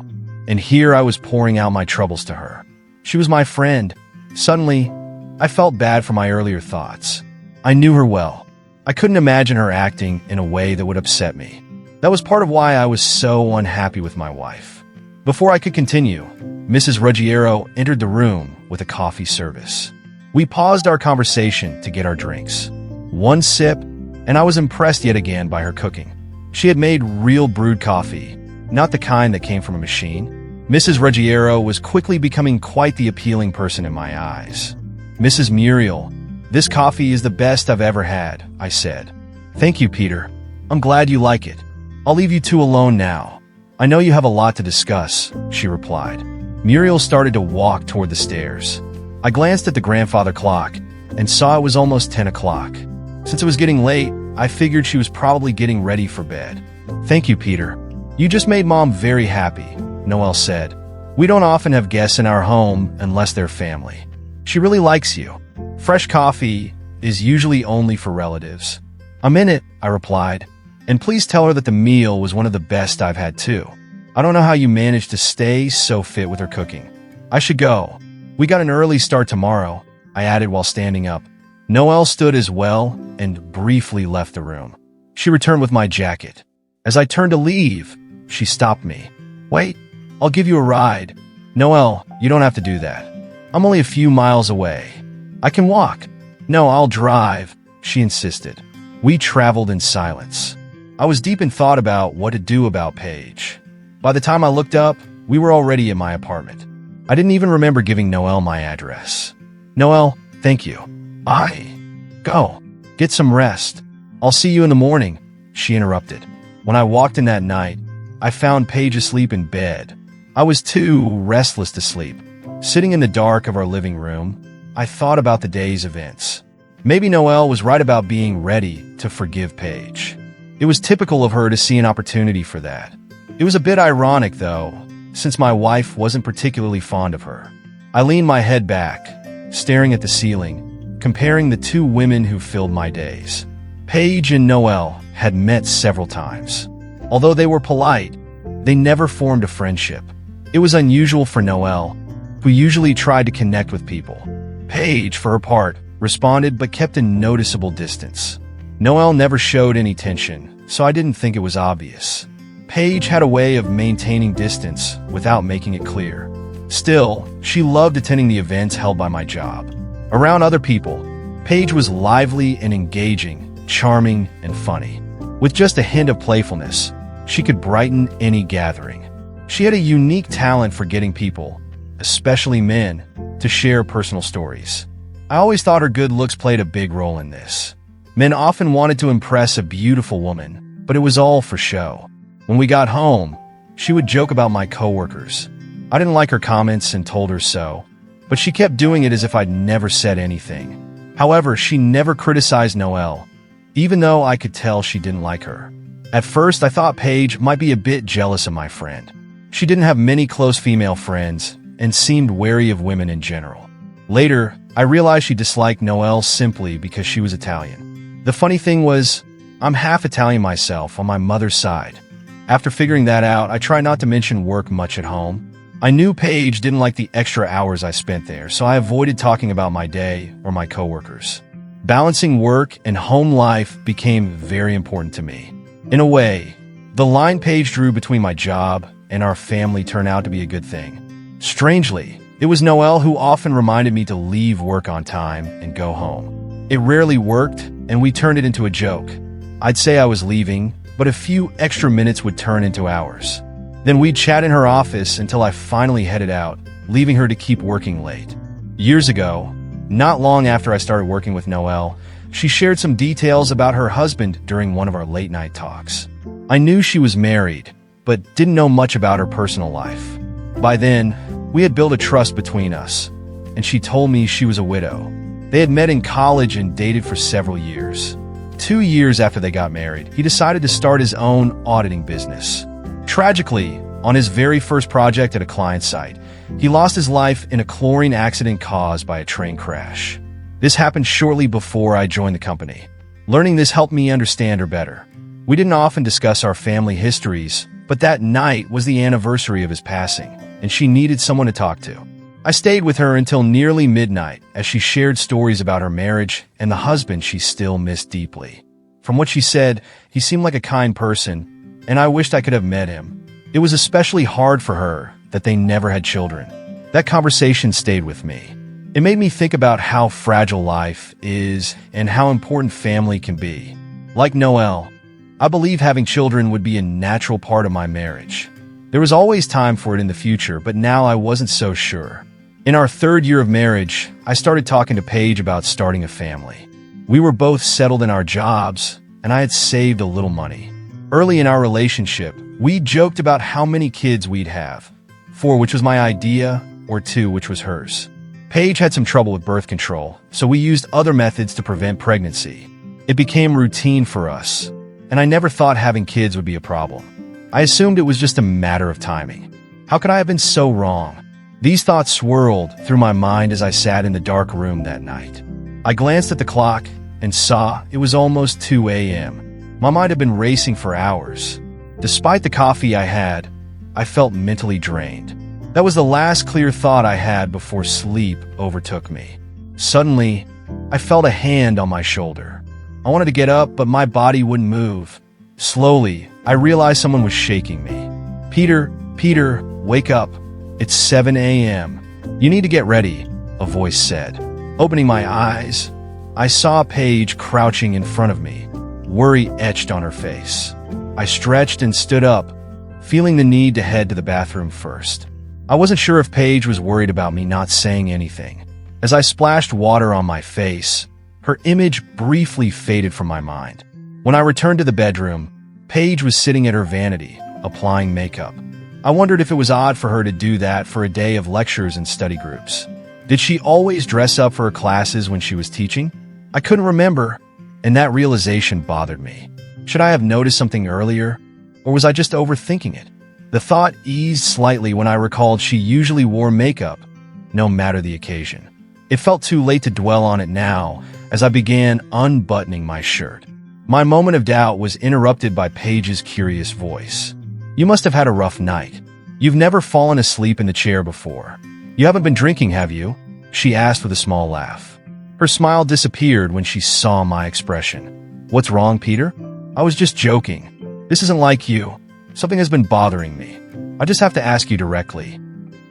and here I was pouring out my troubles to her. She was my friend. Suddenly, I felt bad for my earlier thoughts. I knew her well. I couldn't imagine her acting in a way that would upset me. That was part of why I was so unhappy with my wife. Before I could continue, Mrs. Ruggiero entered the room with a coffee service. We paused our conversation to get our drinks. One sip, and I was impressed yet again by her cooking. She had made real brewed coffee, not the kind that came from a machine. Mrs. Ruggiero was quickly becoming quite the appealing person in my eyes. "Mrs. Muriel, this coffee is the best I've ever had," I said. "Thank you, Peter. I'm glad you like it. I'll leave you two alone now. I know you have a lot to discuss," she replied. Muriel started to walk toward the stairs. I glanced at the grandfather clock and saw it was almost 10 o'clock. Since it was getting late, I figured she was probably getting ready for bed. "Thank you, Peter. You just made Mom very happy," Noelle said. "We don't often have guests in our home unless they're family. She really likes you. Fresh coffee is usually only for relatives." "I'm in it," I replied. "And please tell her that the meal was one of the best I've had too. I don't know how you managed to stay so fit with her cooking." "I should go. We got an early start tomorrow," I added while standing up. Noelle stood as well and briefly left the room. She returned with my jacket. As I turned to leave, she stopped me. "Wait, I'll give you a ride." "Noelle, you don't have to do that. I'm only a few miles away. I can walk." "No, I'll drive," she insisted. We traveled in silence. I was deep in thought about what to do about Paige. By the time I looked up, we were already in my apartment. I didn't even remember giving Noelle my address. "Noelle, thank you." Go. Get some rest. I'll see you in the morning," she interrupted. When I walked in that night, I found Paige asleep in bed. I was too restless to sleep. Sitting in the dark of our living room, I thought about the day's events. Maybe Noelle was right about being ready to forgive Paige. It was typical of her to see an opportunity for that. It was a bit ironic, though, since my wife wasn't particularly fond of her. I leaned my head back, staring at the ceiling, comparing the two women who filled my days. Paige and Noelle had met several times. Although they were polite, they never formed a friendship. It was unusual for Noelle, who usually tried to connect with people. Paige, for her part, responded but kept a noticeable distance. Noelle never showed any tension, so I didn't think it was obvious. Paige had a way of maintaining distance without making it clear. Still, she loved attending the events held by my job. Around other people, Paige was lively and engaging, charming and funny. With just a hint of playfulness, she could brighten any gathering. She had a unique talent for getting people, especially men, to share personal stories. I always thought her good looks played a big role in this. Men often wanted to impress a beautiful woman, but it was all for show. When we got home, she would joke about my coworkers. I didn't like her comments and told her so, but she kept doing it as if I'd never said anything. However, she never criticized Noelle, even though I could tell she didn't like her. At first, I thought Paige might be a bit jealous of my friend. She didn't have many close female friends and seemed wary of women in general. Later, I realized she disliked Noelle simply because she was Italian. The funny thing was, I'm half Italian myself on my mother's side. After figuring that out, I tried not to mention work much at home. I knew Paige didn't like the extra hours I spent there, so I avoided talking about my day or my coworkers. Balancing work and home life became very important to me. In a way, the line Paige drew between my job and our family turned out to be a good thing. Strangely, it was Noelle who often reminded me to leave work on time and go home. It rarely worked, and we turned it into a joke. I'd say I was leaving, but a few extra minutes would turn into hours. Then we'd chat in her office until I finally headed out, leaving her to keep working late. Years ago, not long after I started working with Noelle, she shared some details about her husband during one of our late-night talks. I knew she was married, but didn't know much about her personal life. By then, we had built a trust between us, and she told me she was a widow. They had met in college and dated for several years. 2 years after they got married, he decided to start his own auditing business. Tragically, on his very first project at a client site, he lost his life in a chlorine accident caused by a train crash. This happened shortly before I joined the company. Learning this helped me understand her better. We didn't often discuss our family histories, but that night was the anniversary of his passing, and she needed someone to talk to. I stayed with her until nearly midnight as she shared stories about her marriage and the husband she still missed deeply. From what she said, he seemed like a kind person, and I wished I could have met him. It was especially hard for her that they never had children. That conversation stayed with me. It made me think about how fragile life is and how important family can be. Like Noel, I believe having children would be a natural part of my marriage. There was always time for it in the future, but now I wasn't so sure. In our 3rd year of marriage, I started talking to Paige about starting a family. We were both settled in our jobs, and I had saved a little money. Early in our relationship, we joked about how many kids we'd have. 4, which was my idea, or 2, which was hers. Paige had some trouble with birth control, so we used other methods to prevent pregnancy. It became routine for us, and I never thought having kids would be a problem. I assumed it was just a matter of timing. How could I have been so wrong? These thoughts swirled through my mind as I sat in the dark room that night. I glanced at the clock and saw it was almost 2 a.m. My mind had been racing for hours. Despite the coffee I had, I felt mentally drained. That was the last clear thought I had before sleep overtook me. Suddenly, I felt a hand on my shoulder. I wanted to get up, but my body wouldn't move. Slowly, I realized someone was shaking me. Peter, wake up. It's 7 a.m. You need to get ready, a voice said. Opening my eyes, I saw Paige crouching in front of me, worry etched on her face. I stretched and stood up, feeling the need to head to the bathroom first. I wasn't sure if Paige was worried about me not saying anything. As I splashed water on my face, her image briefly faded from my mind. When I returned to the bedroom, Paige was sitting at her vanity, applying makeup. I wondered if it was odd for her to do that for a day of lectures and study groups. Did she always dress up for her classes when she was teaching? I couldn't remember, and that realization bothered me. Should I have noticed something earlier, or was I just overthinking it? The thought eased slightly when I recalled she usually wore makeup, no matter the occasion. It felt too late to dwell on it now as I began unbuttoning my shirt. My moment of doubt was interrupted by Paige's curious voice. You must have had a rough night. You've never fallen asleep in the chair before. You haven't been drinking, have you? She asked with a small laugh. Her smile disappeared when she saw my expression. What's wrong, Peter? I was just joking. This isn't like you. Something has been bothering me. I just have to ask you directly.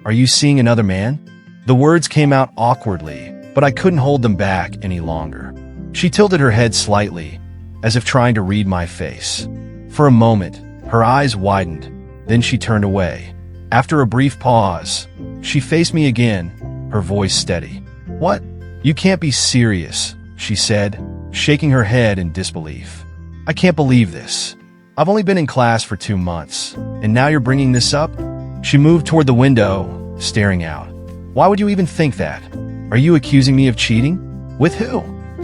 Are you seeing another man? The words came out awkwardly, but I couldn't hold them back any longer. She tilted her head slightly, as if trying to read my face. For a moment, her eyes widened, then she turned away. After a brief pause, she faced me again, her voice steady. What? You can't be serious, she said, shaking her head in disbelief. I can't believe this. I've only been in class for 2 months, and now you're bringing this up? She moved toward the window, staring out. Why would you even think that? Are you accusing me of cheating? With who?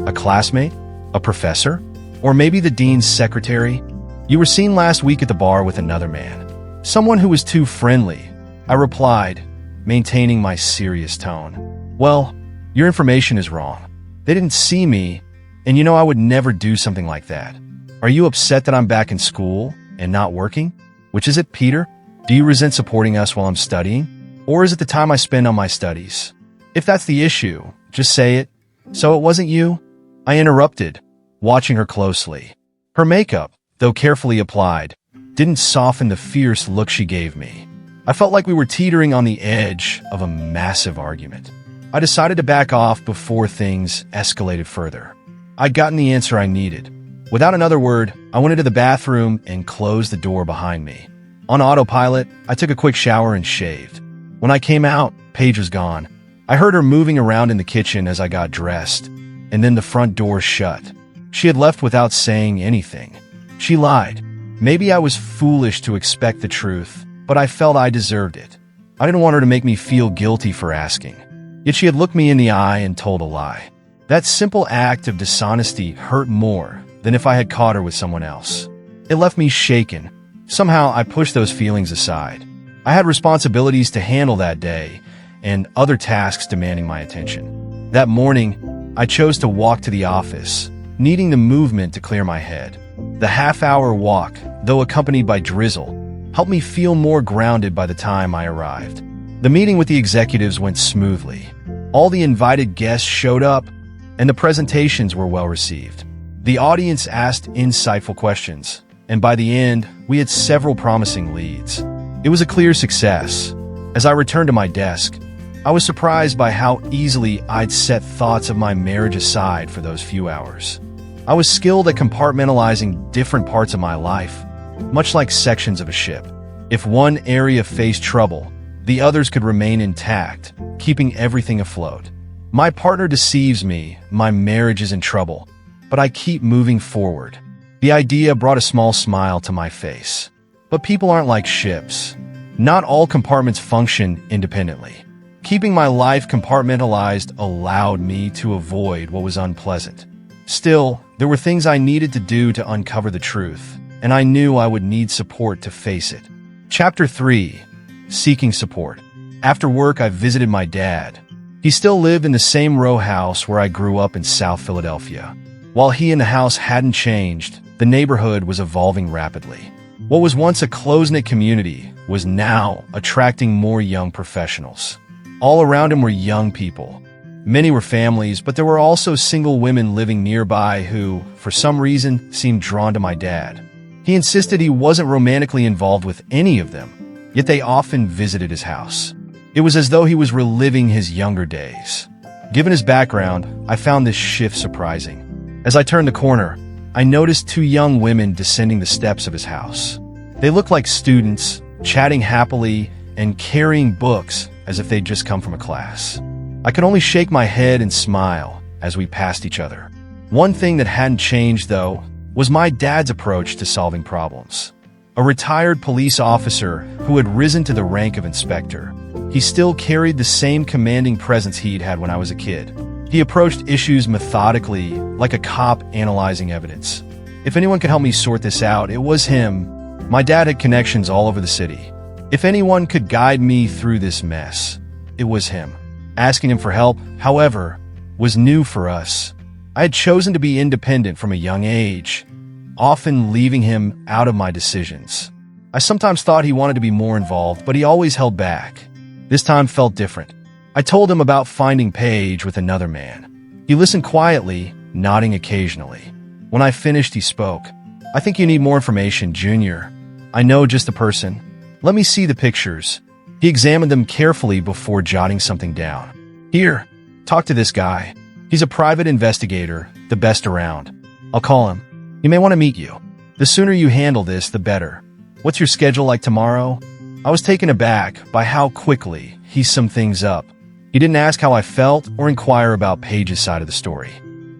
A classmate? A professor? Or maybe the dean's secretary? You were seen last week at the bar with another man. Someone who was too friendly, I replied, maintaining my serious tone. Well, your information is wrong. They didn't see me, and you know I would never do something like that. Are you upset that I'm back in school and not working? Which is it, Peter? Do you resent supporting us while I'm studying? Or is it the time I spend on my studies? If that's the issue, just say it. So it wasn't you? I interrupted, watching her closely. Her makeup, though carefully applied, didn't soften the fierce look she gave me. I felt like we were teetering on the edge of a massive argument. I decided to back off before things escalated further. I'd gotten the answer I needed. Without another word, I went into the bathroom and closed the door behind me. On autopilot, I took a quick shower and shaved. When I came out, Paige was gone. I heard her moving around in the kitchen as I got dressed, and then the front door shut. She had left without saying anything. She lied. Maybe I was foolish to expect the truth, but I felt I deserved it. I didn't want her to make me feel guilty for asking. Yet she had looked me in the eye and told a lie. That simple act of dishonesty hurt more than if I had caught her with someone else. It left me shaken. Somehow I pushed those feelings aside. I had responsibilities to handle that day and other tasks demanding my attention. That morning, I chose to walk to the office, needing the movement to clear my head. The half-hour walk, though accompanied by drizzle, helped me feel more grounded by the time I arrived. The meeting with the executives went smoothly. All the invited guests showed up, and the presentations were well received. The audience asked insightful questions, and by the end, we had several promising leads. It was a clear success. As I returned to my desk, I was surprised by how easily I'd set thoughts of my marriage aside for those few hours. I was skilled at compartmentalizing different parts of my life, much like sections of a ship. If one area faced trouble, the others could remain intact, keeping everything afloat. My partner deceives me, my marriage is in trouble, but I keep moving forward. The idea brought a small smile to my face. But people aren't like ships. Not all compartments function independently. Keeping my life compartmentalized allowed me to avoid what was unpleasant. Still, there were things I needed to do to uncover the truth, and I knew I would need support to face it. Chapter 3. Seeking support. After work, I visited my dad. He still lived in the same row house where I grew up in South Philadelphia. While he and the house hadn't changed, the neighborhood was evolving rapidly. What was once a close-knit community was now attracting more young professionals. All around him were young people. Many were families, but there were also single women living nearby who, for some reason, seemed drawn to my dad. He insisted he wasn't romantically involved with any of them, yet they often visited his house. It was as though he was reliving his younger days. Given his background, I found this shift surprising. As I turned the corner, I noticed two young women descending the steps of his house. They looked like students, chatting happily and carrying books as if they'd just come from a class. I could only shake my head and smile as we passed each other. One thing that hadn't changed, though, was my dad's approach to solving problems. A retired police officer who had risen to the rank of inspector, he still carried the same commanding presence he'd had when I was a kid. He approached issues methodically, like a cop analyzing evidence. If anyone could help me sort this out, it was him. My dad had connections all over the city. If anyone could guide me through this mess, it was him. Asking him for help, however, was new for us. I had chosen to be independent from a young age, often leaving him out of my decisions. I sometimes thought he wanted to be more involved, but he always held back. This time felt different. I told him about finding Paige with another man. He listened quietly, nodding occasionally. When I finished, he spoke. "I think you need more information, Junior. I know just the person. Let me see the pictures." He examined them carefully before jotting something down. "Here, talk to this guy. He's a private investigator, the best around. I'll call him. He may want to meet you. The sooner you handle this, the better. What's your schedule like tomorrow?" I was taken aback by how quickly he summed things up. He didn't ask how I felt or inquire about Paige's side of the story.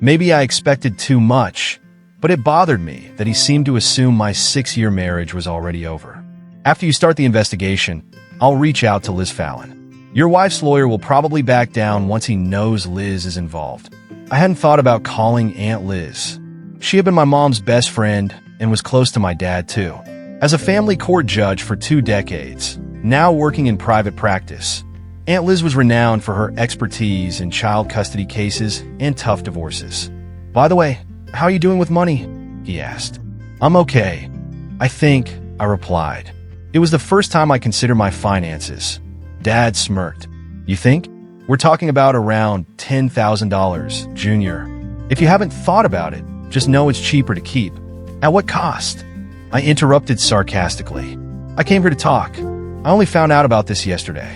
Maybe I expected too much, but it bothered me that he seemed to assume my 6-year marriage was already over. "After you start the investigation, I'll reach out to Liz Fallon. Your wife's lawyer will probably back down once he knows Liz is involved." I hadn't thought about calling Aunt Liz. She had been my mom's best friend and was close to my dad, too. As a family court judge for 2 decades, now working in private practice, Aunt Liz was renowned for her expertise in child custody cases and tough divorces. "By the way, how are you doing with money?" he asked. "I'm okay, I think," I replied. It was the first time I considered my finances. Dad smirked. "You think? We're talking about around $10,000, Junior. If you haven't thought about it, just know it's cheaper to keep." "At what cost?" I interrupted sarcastically. "I came here to talk. I only found out about this yesterday.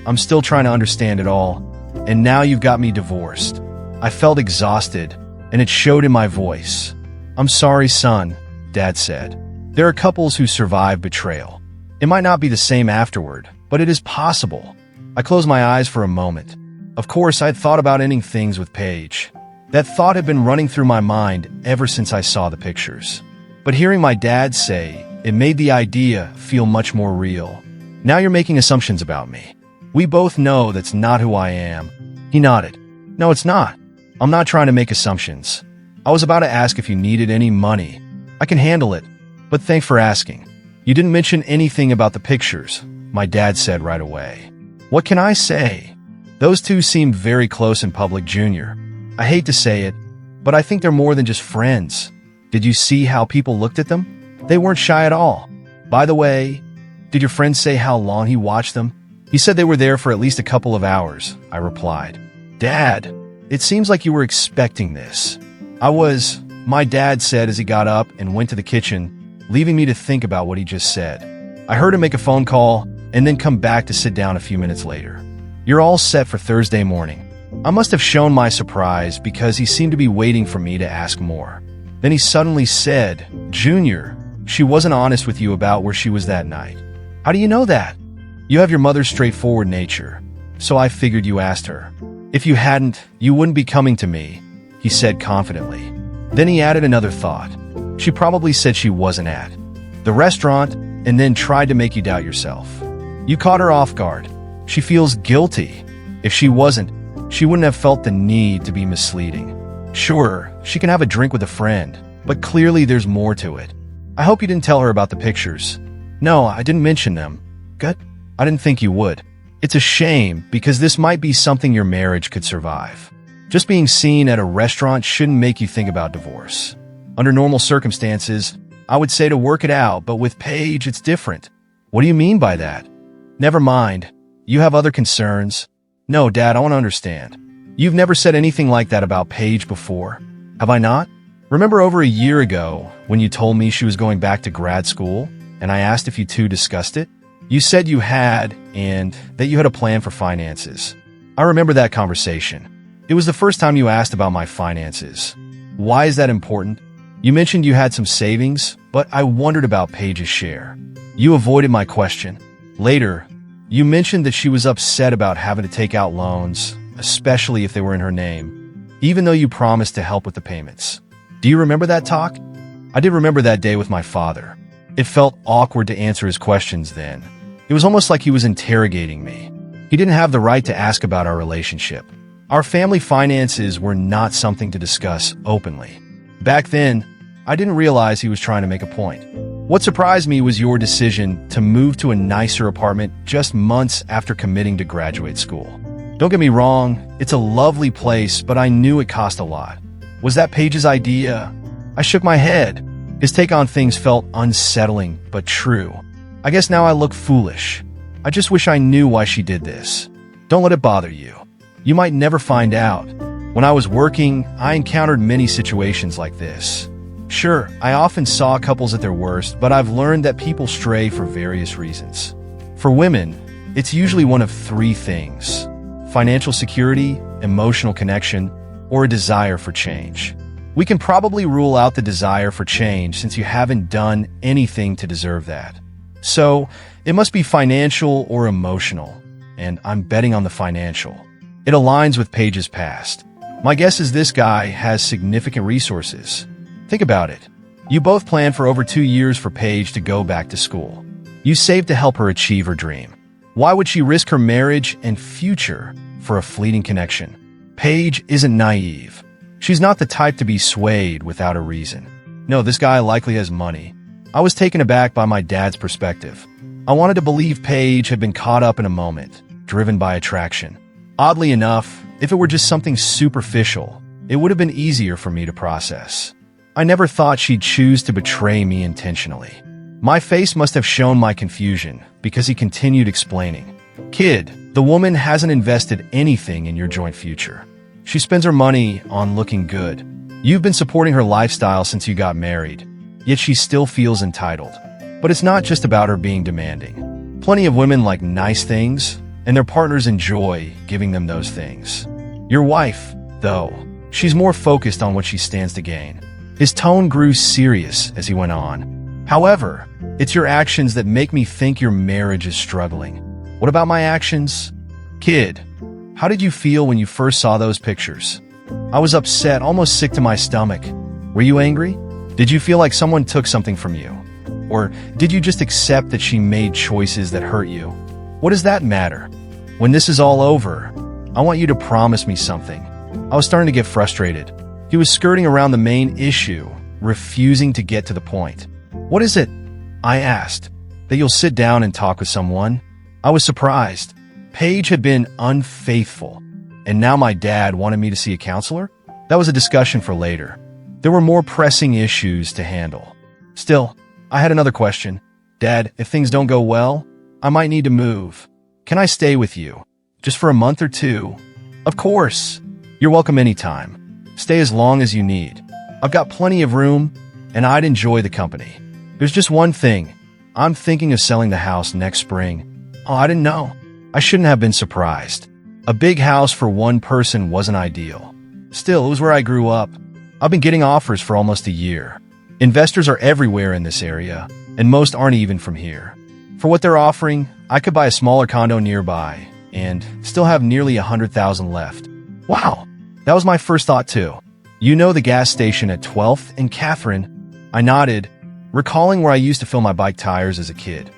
I'm still trying to understand it all, and now you've got me divorced." I felt exhausted, and it showed in my voice. "I'm sorry, son," Dad said. "There are couples who survive betrayal. It might not be the same afterward, but it is possible." I closed my eyes for a moment. Of course, I had thought about ending things with Paige. That thought had been running through my mind ever since I saw the pictures. But hearing my dad say, it made the idea feel much more real. "Now you're making assumptions about me. We both know that's not who I am." He nodded. "No, it's not. I'm not trying to make assumptions. I was about to ask if you needed any money. I can handle it, but thanks for asking. You didn't mention anything about the pictures," my dad said right away. What can I say? Those two seemed very close in public, Junior. I hate to say it, but I think they're more than just friends. Did you see how people looked at them? They weren't shy at all. By the way, did your friend say how long he watched them? He said they were there for at least a couple of hours, I replied. Dad, it seems like you were expecting this. I was, my dad said as he got up and went to the kitchen, leaving me to think about what he just said. I heard him make a phone call and then come back to sit down a few minutes later. You're all set for Thursday morning." I must have shown my surprise because he seemed to be waiting for me to ask more. Then he suddenly said, "Junior, she wasn't honest with you about where she was that night." "How do you know that?" "You have your mother's straightforward nature, so I figured you asked her. If you hadn't, you wouldn't be coming to me," he said confidently. Then he added another thought. "She probably said she wasn't at the restaurant and then tried to make you doubt yourself. You caught her off guard. She feels guilty. If she wasn't, she wouldn't have felt the need to be misleading. Sure, she can have a drink with a friend, but clearly there's more to it. I hope you didn't tell her about the pictures." "No, I didn't mention them." "Good. I didn't think you would. It's a shame because this might be something your marriage could survive. Just being seen at a restaurant shouldn't make you think about divorce. Under normal circumstances, I would say to work it out, but with Paige, it's different." "What do you mean by that?" "Never mind. You have other concerns." "No, Dad, I want to understand. You've never said anything like that about Paige before, have I not? Remember over a year ago when you told me she was going back to grad school and I asked if you two discussed it? You said you had and that you had a plan for finances. I remember that conversation. It was the first time you asked about my finances. Why is that important? You mentioned you had some savings, but I wondered about Paige's share. You avoided my question. Later, you mentioned that she was upset about having to take out loans, especially if they were in her name, even though you promised to help with the payments. Do you remember that talk?" I did remember that day with my father. It felt awkward to answer his questions then. It was almost like he was interrogating me. He didn't have the right to ask about our relationship. Our family finances were not something to discuss openly. Back then, I didn't realize he was trying to make a point. What surprised me was your decision to move to a nicer apartment just months after committing to graduate school. Don't get me wrong, it's a lovely place, but I knew it cost a lot. Was that Paige's idea? I shook my head. His take on things felt unsettling, but true. I guess now I look foolish. I just wish I knew why she did this. Don't let it bother you. You might never find out. When I was working, I encountered many situations like this. Sure, I often saw couples at their worst, but I've learned that people stray for various reasons. For women, it's usually one of three things: financial security, emotional connection, or a desire for change. We can probably rule out the desire for change since you haven't done anything to deserve that. So, it must be financial or emotional, and I'm betting on the financial. It aligns with Paige's past. My guess is this guy has significant resources. Think about it. You both planned for over 2 years for Paige to go back to school. You saved to help her achieve her dream. Why would she risk her marriage and future for a fleeting connection? Paige isn't naive. She's not the type to be swayed without a reason. No, this guy likely has money. I was taken aback by my dad's perspective. I wanted to believe Paige had been caught up in a moment, driven by attraction. Oddly enough, if it were just something superficial, it would have been easier for me to process. I never thought she'd choose to betray me intentionally. My face must have shown my confusion because he continued explaining. "Kid, the woman hasn't invested anything in your joint future. She spends her money on looking good. You've been supporting her lifestyle since you got married, yet she still feels entitled. But it's not just about her being demanding. Plenty of women like nice things, and their partners enjoy giving them those things. Your wife, though, she's more focused on what she stands to gain." His tone grew serious as he went on. "However, it's your actions that make me think your marriage is struggling." "What about my actions?" "Kid, how did you feel when you first saw those pictures?" "I was upset, almost sick to my stomach." "Were you angry? Did you feel like someone took something from you? Or did you just accept that she made choices that hurt you? What does that matter? When this is all over, I want you to promise me something." I was starting to get frustrated. He was skirting around the main issue, refusing to get to the point. "What is it?" I asked. "That you'll sit down and talk with someone?" I was surprised. Paige had been unfaithful, and now my dad wanted me to see a counselor? That was a discussion for later. There were more pressing issues to handle. Still, I had another question. "Dad, if things don't go well, I might need to move. Can I stay with you? Just for a month or two?" "Of course. You're welcome anytime. Stay as long as you need. I've got plenty of room, and I'd enjoy the company. There's just one thing. I'm thinking of selling the house next spring." "Oh, I didn't know." I shouldn't have been surprised. A big house for one person wasn't ideal. Still, it was where I grew up. I've been getting offers for almost a year. Investors are everywhere in this area, and most aren't even from here. For what they're offering, I could buy a smaller condo nearby and still have nearly $100,000 left. Wow, that was my first thought too. You know the gas station at 12th and Catherine? I nodded, recalling where I used to fill my bike tires as a kid.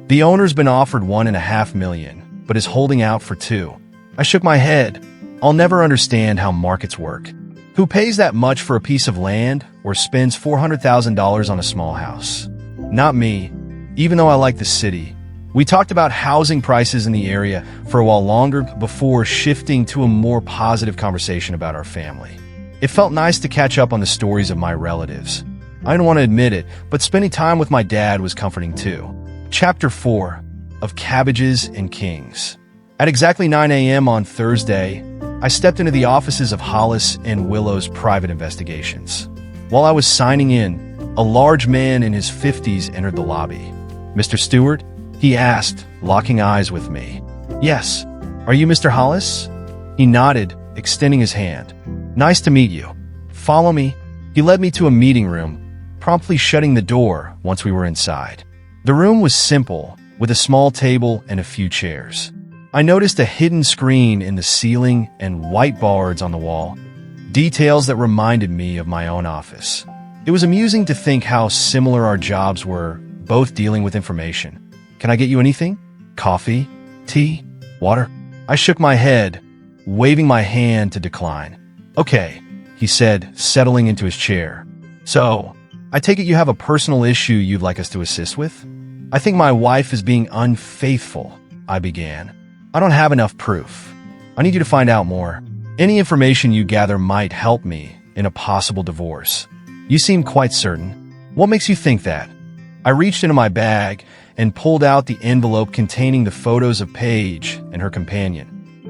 The owner's been offered $1.5 million, but is holding out for $2 million. I shook my head. I'll never understand how markets work. Who pays that much for a piece of land or spends $400,000 on a small house? Not me, even though I like the city. We talked about housing prices in the area for a while longer before shifting to a more positive conversation about our family. It felt nice to catch up on the stories of my relatives. I don't want to admit it, but spending time with my dad was comforting too. Chapter 4 of Cabbages and Kings. At exactly 9 a.m. on Thursday, I stepped into the offices of Hollis and Willow's private investigations. While I was signing in, a large man in his 50s entered the lobby. "Mr. Stewart?" he asked, locking eyes with me. "Yes. Are you Mr. Hollis?" He nodded, extending his hand. "Nice to meet you. Follow me." He led me to a meeting room, promptly shutting the door once we were inside. The room was simple, with a small table and a few chairs. I noticed a hidden screen in the ceiling and whiteboards on the wall, details that reminded me of my own office. It was amusing to think how similar our jobs were, both dealing with information. "Can I get you anything? Coffee? Tea? Water?" I shook my head, waving my hand to decline. "Okay," he said, settling into his chair. "So, I take it you have a personal issue you'd like us to assist with?" "I think my wife is being unfaithful," I began. "I don't have enough proof. I need you to find out more. Any information you gather might help me in a possible divorce." "You seem quite certain. What makes you think that?" I reached into my bag and pulled out the envelope containing the photos of Paige and her companion,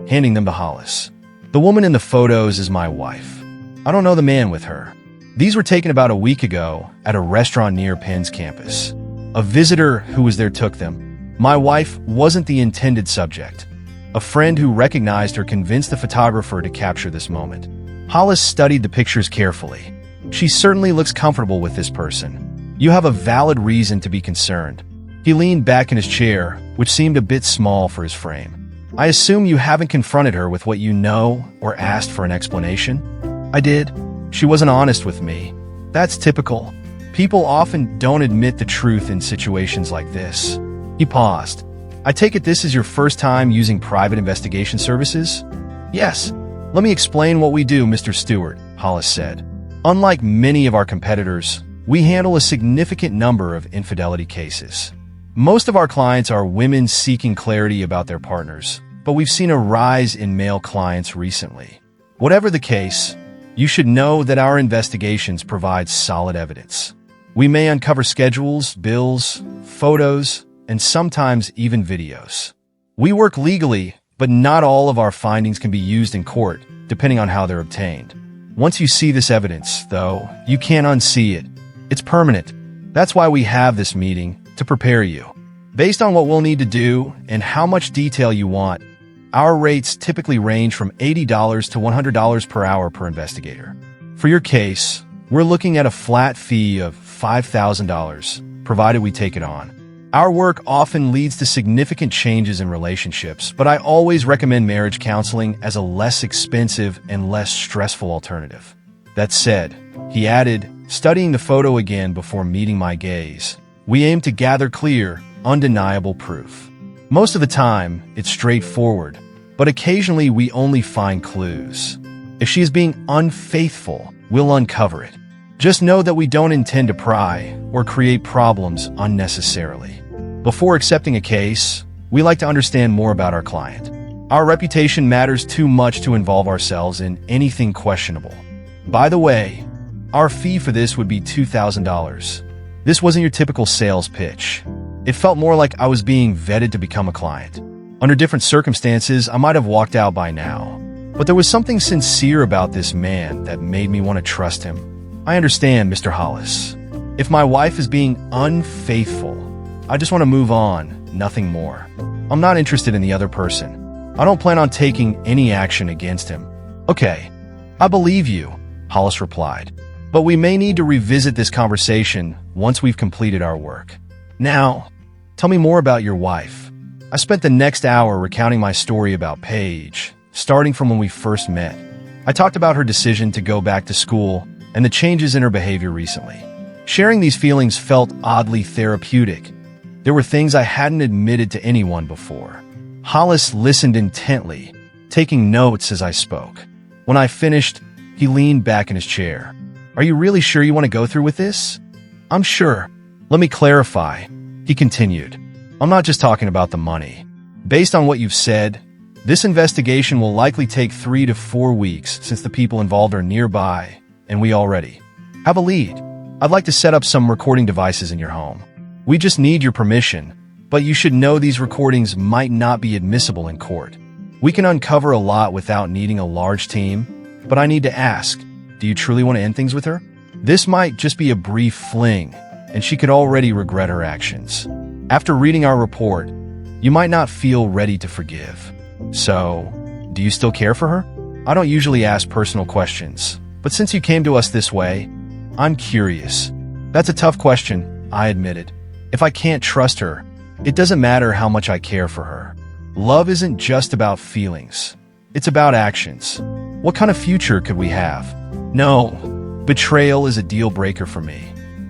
handing them to Hollis. "The woman in the photos is my wife. I don't know the man with her. These were taken about a week ago at a restaurant near Penn's campus. A visitor who was there took them. My wife wasn't the intended subject. A friend who recognized her convinced the photographer to capture this moment." Hollis studied the pictures carefully. "She certainly looks comfortable with this person. You have a valid reason to be concerned." He leaned back in his chair, which seemed a bit small for his frame. "I assume you haven't confronted her with what you know or asked for an explanation?" "I did. She wasn't honest with me. That's typical. People often don't admit the truth in situations like this." He paused. "I take it this is your first time using private investigation services?" "Yes. Let me explain what we do, Mr. Stewart," Hollis said. "Unlike many of our competitors, we handle a significant number of infidelity cases. Most of our clients are women seeking clarity about their partners, but we've seen a rise in male clients recently. Whatever the case, you should know that our investigations provide solid evidence. We may uncover schedules, bills, photos, and sometimes even videos. We work legally, but not all of our findings can be used in court, depending on how they're obtained. Once you see this evidence, though, you can't unsee it. It's permanent. That's why we have this meeting, to prepare you. Based on what we'll need to do and how much detail you want, our rates typically range from $80 to $100 per hour per investigator. For your case, we're looking at a flat fee of $5,000, provided we take it on. Our work often leads to significant changes in relationships, but I always recommend marriage counseling as a less expensive and less stressful alternative. That said, he added, studying the photo again before meeting my gaze, we aim to gather clear, undeniable proof. Most of the time, it's straightforward, but occasionally we only find clues. If she is being unfaithful, we'll uncover it. Just know that we don't intend to pry or create problems unnecessarily. Before accepting a case, we like to understand more about our client. Our reputation matters too much to involve ourselves in anything questionable. By the way, our fee for this would be $2,000. This wasn't your typical sales pitch. It felt more like I was being vetted to become a client. Under different circumstances, I might have walked out by now. But there was something sincere about this man that made me want to trust him. I understand, Mr. Hollis. If my wife is being unfaithful, I just want to move on, nothing more. I'm not interested in the other person. I don't plan on taking any action against him. Okay, I believe you, Hollis replied. But we may need to revisit this conversation once we've completed our work. Now, tell me more about your wife. I spent the next hour recounting my story about Paige, starting from when we first met. I talked about her decision to go back to school and the changes in her behavior recently. Sharing these feelings felt oddly therapeutic. There were things I hadn't admitted to anyone before. Hollis listened intently, taking notes as I spoke. When I finished, he leaned back in his chair. Are you really sure you want to go through with this? I'm sure. Let me clarify, he continued. I'm not just talking about the money. Based on what you've said, this investigation will likely take 3 to 4 weeks since the people involved are nearby, and we already have a lead. I'd like to set up some recording devices in your home. We just need your permission, but you should know these recordings might not be admissible in court. We can uncover a lot without needing a large team, but I need to ask, do you truly want to end things with her? This might just be a brief fling, and she could already regret her actions. After reading our report, you might not feel ready to forgive. So, do you still care for her? I don't usually ask personal questions, but since you came to us this way, I'm curious. That's a tough question, I admitted. If I can't trust her, it doesn't matter how much I care for her. Love isn't just about feelings. It's about actions. What kind of future could we have? No, betrayal is a deal breaker for me.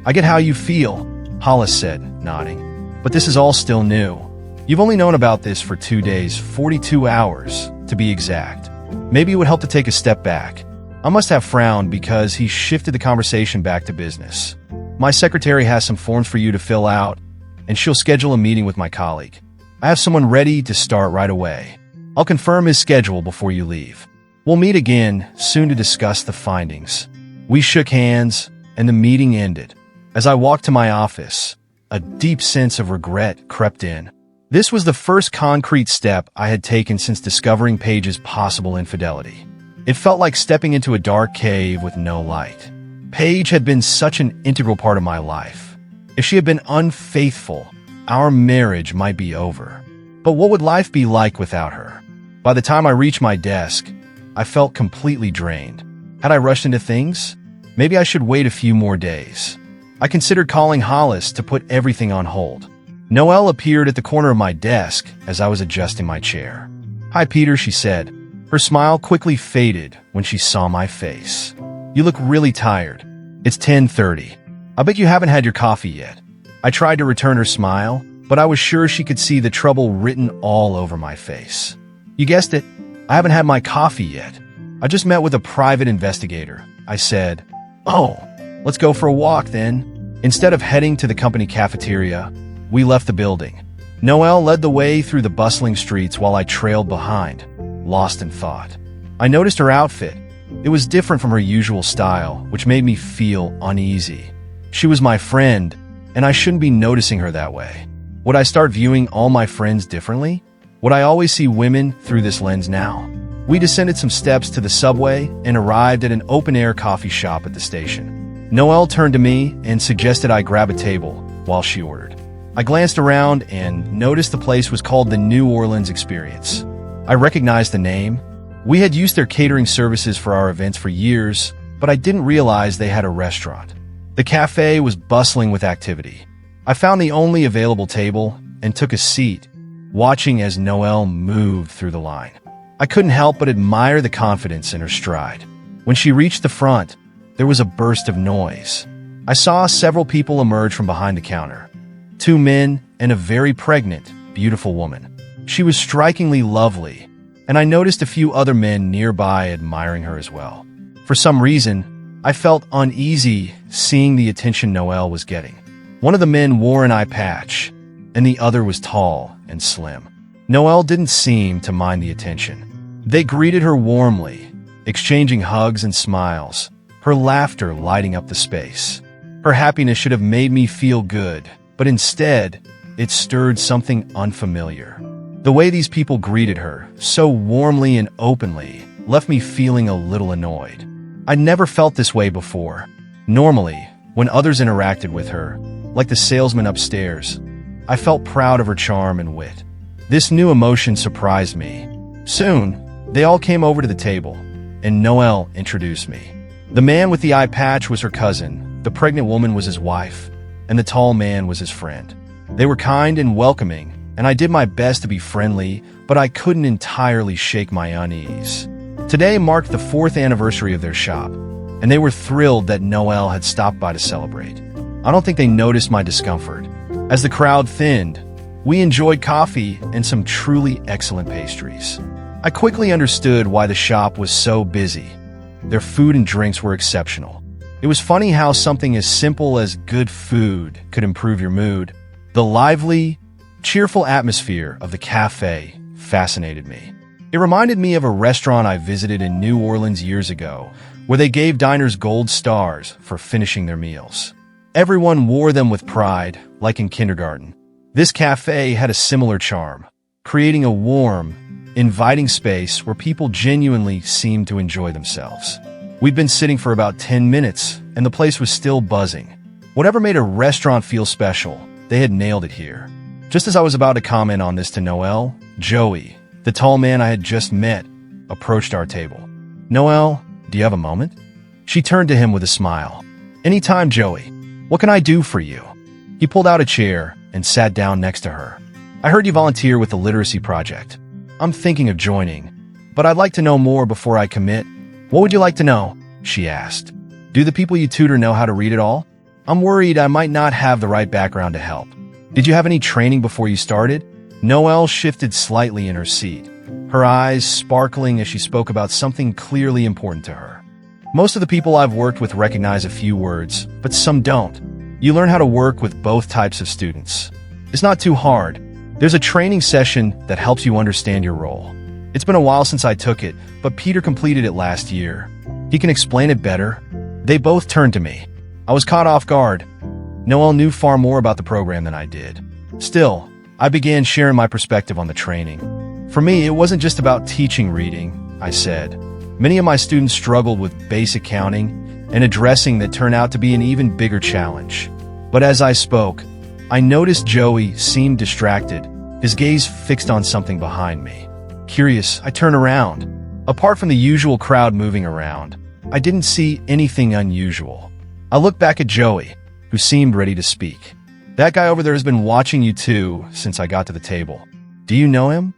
I get how you feel, Hollis said, nodding. But this is all still new. You've only known about this for 2 days, 42 hours, to be exact. Maybe it would help to take a step back. I must have frowned because he shifted the conversation back to business. My secretary has some forms for you to fill out, and she'll schedule a meeting with my colleague. I have someone ready to start right away. I'll confirm his schedule before you leave. We'll meet again soon to discuss the findings. We shook hands, and the meeting ended. As I walked to my office, a deep sense of regret crept in. This was the first concrete step I had taken since discovering Paige's possible infidelity. It felt like stepping into a dark cave with no light. Paige had been such an integral part of my life. If she had been unfaithful, our marriage might be over. But what would life be like without her? By the time I reached my desk, I felt completely drained. Had I rushed into things? Maybe I should wait a few more days. I considered calling Hollis to put everything on hold. Noelle appeared at the corner of my desk as I was adjusting my chair. "Hi, Peter," she said. Her smile quickly faded when she saw my face. "You look really tired. It's 10:30. I bet you haven't had your coffee yet." I tried to return her smile, but I was sure she could see the trouble written all over my face. "You guessed it. I haven't had my coffee yet. I just met with a private investigator," I said. "Oh, let's go for a walk then." Instead of heading to the company cafeteria, we left the building. Noelle led the way through the bustling streets while I trailed behind, lost in thought. I noticed her outfit. It was different from her usual style, which made me feel uneasy. She was my friend, and I shouldn't be noticing her that way. Would I start viewing all my friends differently? Would I always see women through this lens now? We descended some steps to the subway and arrived at an open-air coffee shop at the station. Noelle turned to me and suggested I grab a table while she ordered. I glanced around and noticed the place was called the New Orleans Experience. I recognized the name. We had used their catering services for our events for years, but I didn't realize they had a restaurant. The cafe was bustling with activity. I found the only available table and took a seat, watching as Noelle moved through the line. I couldn't help but admire the confidence in her stride. When she reached the front, there was a burst of noise. I saw several people emerge from behind the counter. 2 men and a very pregnant, beautiful woman. She was strikingly lovely, and I noticed a few other men nearby admiring her as well. For some reason, I felt uneasy seeing the attention Noelle was getting. One of the men wore an eye patch, and the other was tall and slim. Noelle didn't seem to mind the attention. They greeted her warmly, exchanging hugs and smiles, her laughter lighting up the space. Her happiness should have made me feel good, but instead, it stirred something unfamiliar. The way these people greeted her, so warmly and openly, left me feeling a little annoyed. I'd never felt this way before. Normally, when others interacted with her, like the salesman upstairs, I felt proud of her charm and wit. This new emotion surprised me. Soon, they all came over to the table, and Noelle introduced me. The man with the eye patch was her cousin, the pregnant woman was his wife, and the tall man was his friend. They were kind and welcoming, and I did my best to be friendly, but I couldn't entirely shake my unease. Today marked the 4th anniversary of their shop, and they were thrilled that Noelle had stopped by to celebrate. I don't think they noticed my discomfort. As the crowd thinned, we enjoyed coffee and some truly excellent pastries. I quickly understood why the shop was so busy. Their food and drinks were exceptional. It was funny how something as simple as good food could improve your mood. The lively, cheerful atmosphere of the cafe fascinated me. It reminded me of a restaurant I visited in New Orleans years ago, where they gave diners gold stars for finishing their meals. Everyone wore them with pride, like in kindergarten. This cafe had a similar charm, creating a warm, inviting space where people genuinely seemed to enjoy themselves. We'd been sitting for about 10 minutes, and the place was still buzzing. Whatever made a restaurant feel special, they had nailed it here. Just as I was about to comment on this to Noelle, Joey, the tall man I had just met, approached our table. "Noelle, do you have a moment?" She turned to him with a smile. "Anytime, Joey. What can I do for you?" He pulled out a chair and sat down next to her. "I heard you volunteer with the literacy project. I'm thinking of joining, but I'd like to know more before I commit." "What would you like to know?" she asked. "Do the people you tutor know how to read at all? I'm worried I might not have the right background to help." "Did you have any training before you started?" Noelle shifted slightly in her seat, her eyes sparkling as she spoke about something clearly important to her. "Most of the people I've worked with recognize a few words, but some don't. You learn how to work with both types of students. It's not too hard. There's a training session that helps you understand your role. It's been a while since I took it, but Peter completed it last year. He can explain it better." They both turned to me. I was caught off guard. Noelle knew far more about the program than I did. Still, I began sharing my perspective on the training. "For me, it wasn't just about teaching reading," I said. "Many of my students struggled with basic counting and addressing that turned out to be an even bigger challenge." But as I spoke, I noticed Joey seemed distracted, his gaze fixed on something behind me. Curious, I turned around. Apart from the usual crowd moving around, I didn't see anything unusual. I looked back at Joey, who seemed ready to speak. "That guy over there has been watching you too since I got to the table. Do you know him?"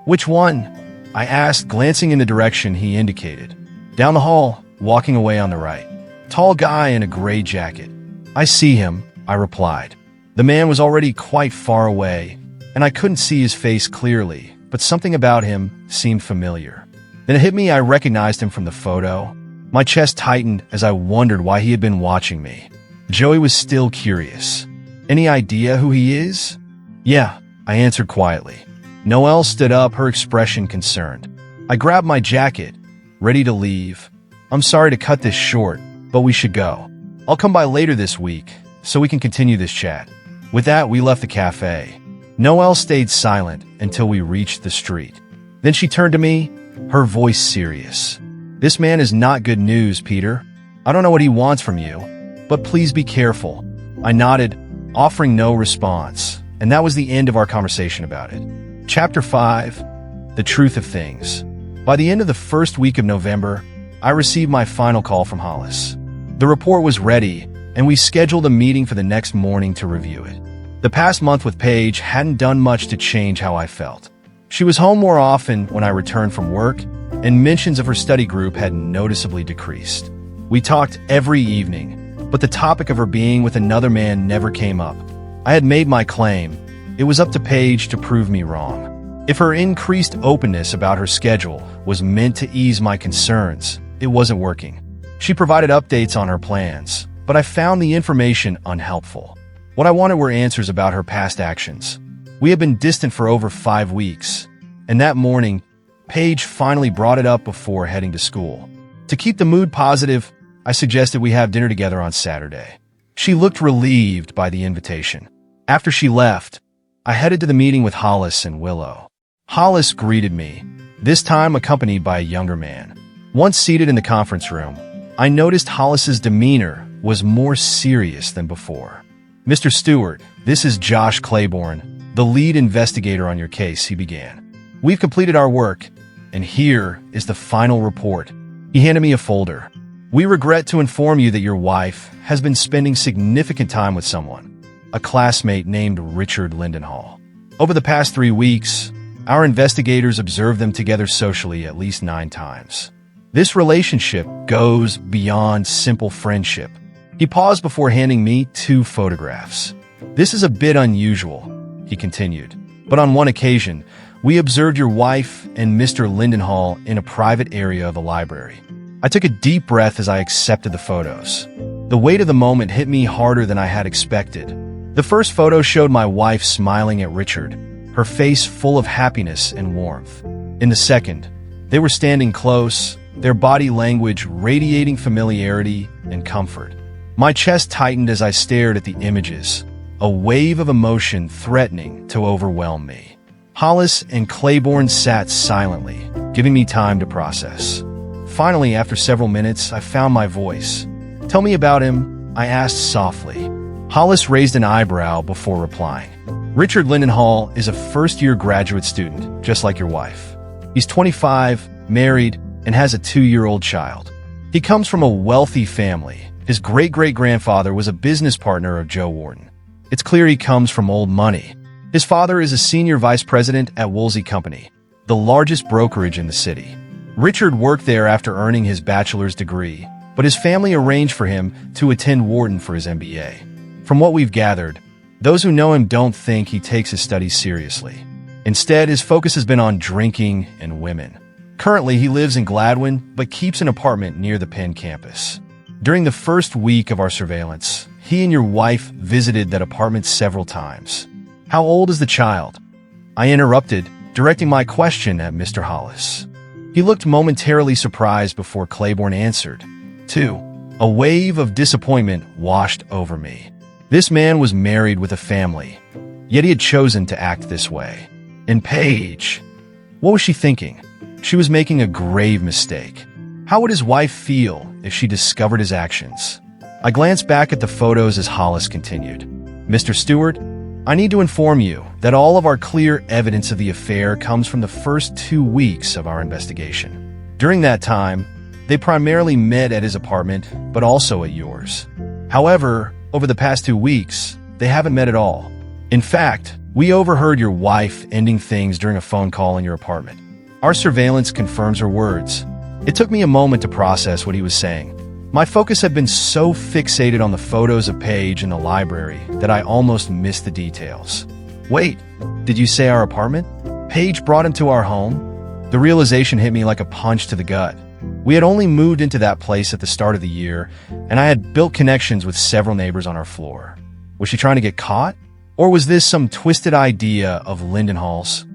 "Which one?" I asked, glancing in the direction he indicated. "Down the hall, walking away on the right. Tall guy in a gray jacket." "I see him," I replied. The man was already quite far away, and I couldn't see his face clearly, but something about him seemed familiar. Then it hit me I recognized him from the photo. My chest tightened as I wondered why he had been watching me. Joey was still curious. "Any idea who he is?" "Yeah," I answered quietly. Noelle stood up, her expression concerned. I grabbed my jacket, ready to leave. "I'm sorry to cut this short, but we should go. I'll come by later this week, so we can continue this chat." With that, we left the cafe. Noelle stayed silent until we reached the street. Then she turned to me, her voice serious. "This man is not good news, Peter. I don't know what he wants from you, but please be careful." I nodded, offering no response, and that was the end of our conversation about it. Chapter 5. The Truth of Things. By the end of the first week of November, I received my final call from Hollis. The report was ready, and we scheduled a meeting for the next morning to review it. The past month with Paige hadn't done much to change how I felt. She was home more often when I returned from work, and mentions of her study group had noticeably decreased. We talked every evening, but the topic of her being with another man never came up. I had made my claim. It was up to Paige to prove me wrong. If her increased openness about her schedule was meant to ease my concerns, it wasn't working. She provided updates on her plans, but I found the information unhelpful. What I wanted were answers about her past actions. We had been distant for over 5 weeks, and that morning, Paige finally brought it up before heading to school. To keep the mood positive, I suggested we have dinner together on Saturday. She looked relieved by the invitation. After she left, I headed to the meeting with Hollis and Willow. Hollis greeted me, this time accompanied by a younger man. Once seated in the conference room, I noticed Hollis's demeanor was more serious than before. "Mr. Stewart, this is Josh Claiborne, the lead investigator on your case," he began. "We've completed our work, and here is the final report. He handed me a folder. We regret to inform you that your wife has been spending significant time with someone, a classmate named Richard Lindenhall. Over the past 3 weeks, our investigators observed them together socially at least 9 times. This relationship goes beyond simple friendship. He paused before handing me 2 photographs. This is a bit unusual, he continued, but on one occasion, we observed your wife and Mr. Lindenhall in a private area of a library. I took a deep breath as I accepted the photos. The weight of the moment hit me harder than I had expected. The first photo showed my wife smiling at Richard, her face full of happiness and warmth. In the second, they were standing close, their body language radiating familiarity and comfort. My chest tightened as I stared at the images, a wave of emotion threatening to overwhelm me. Hollis and Claiborne sat silently, giving me time to process. Finally, after several minutes, I found my voice. "Tell me about him," I asked softly. Hollis raised an eyebrow before replying. "Richard Lindenhall is a first-year graduate student, just like your wife. He's 25, married, and has a 2-year-old child. He comes from a wealthy family. His great-great-grandfather was a business partner of Joe Wharton. It's clear he comes from old money. His father is a senior vice president at Woolsey Company, the largest brokerage in the city. Richard worked there after earning his bachelor's degree, but his family arranged for him to attend Wharton for his MBA. From what we've gathered, those who know him don't think he takes his studies seriously. Instead, his focus has been on drinking and women. Currently, he lives in Gladwin, but keeps an apartment near the Penn campus. During the first week of our surveillance, he and your wife visited that apartment several times. How old is the child?" I interrupted, directing my question at Mr. Hollis. He looked momentarily surprised before Claiborne answered. 2. A wave of disappointment washed over me. This man was married with a family, yet he had chosen to act this way. And Paige, what was she thinking? She was making a grave mistake. How would his wife feel if she discovered his actions? I glanced back at the photos as Hollis continued. "Mr. Stewart, I need to inform you that all of our clear evidence of the affair comes from the first 2 weeks of our investigation. During that time, they primarily met at his apartment, but also at yours. However, over the past 2 weeks, they haven't met at all. In fact, we overheard your wife ending things during a phone call in your apartment. Our surveillance confirms her words. It took me a moment to process what he was saying. My focus had been so fixated on the photos of Paige in the library that I almost missed the details. Wait, did you say our apartment? Paige brought him to our home? The realization hit me like a punch to the gut. We had only moved into that place at the start of the year, and I had built connections with several neighbors on our floor. Was she trying to get caught? Or was this some twisted idea of Lindenhall's?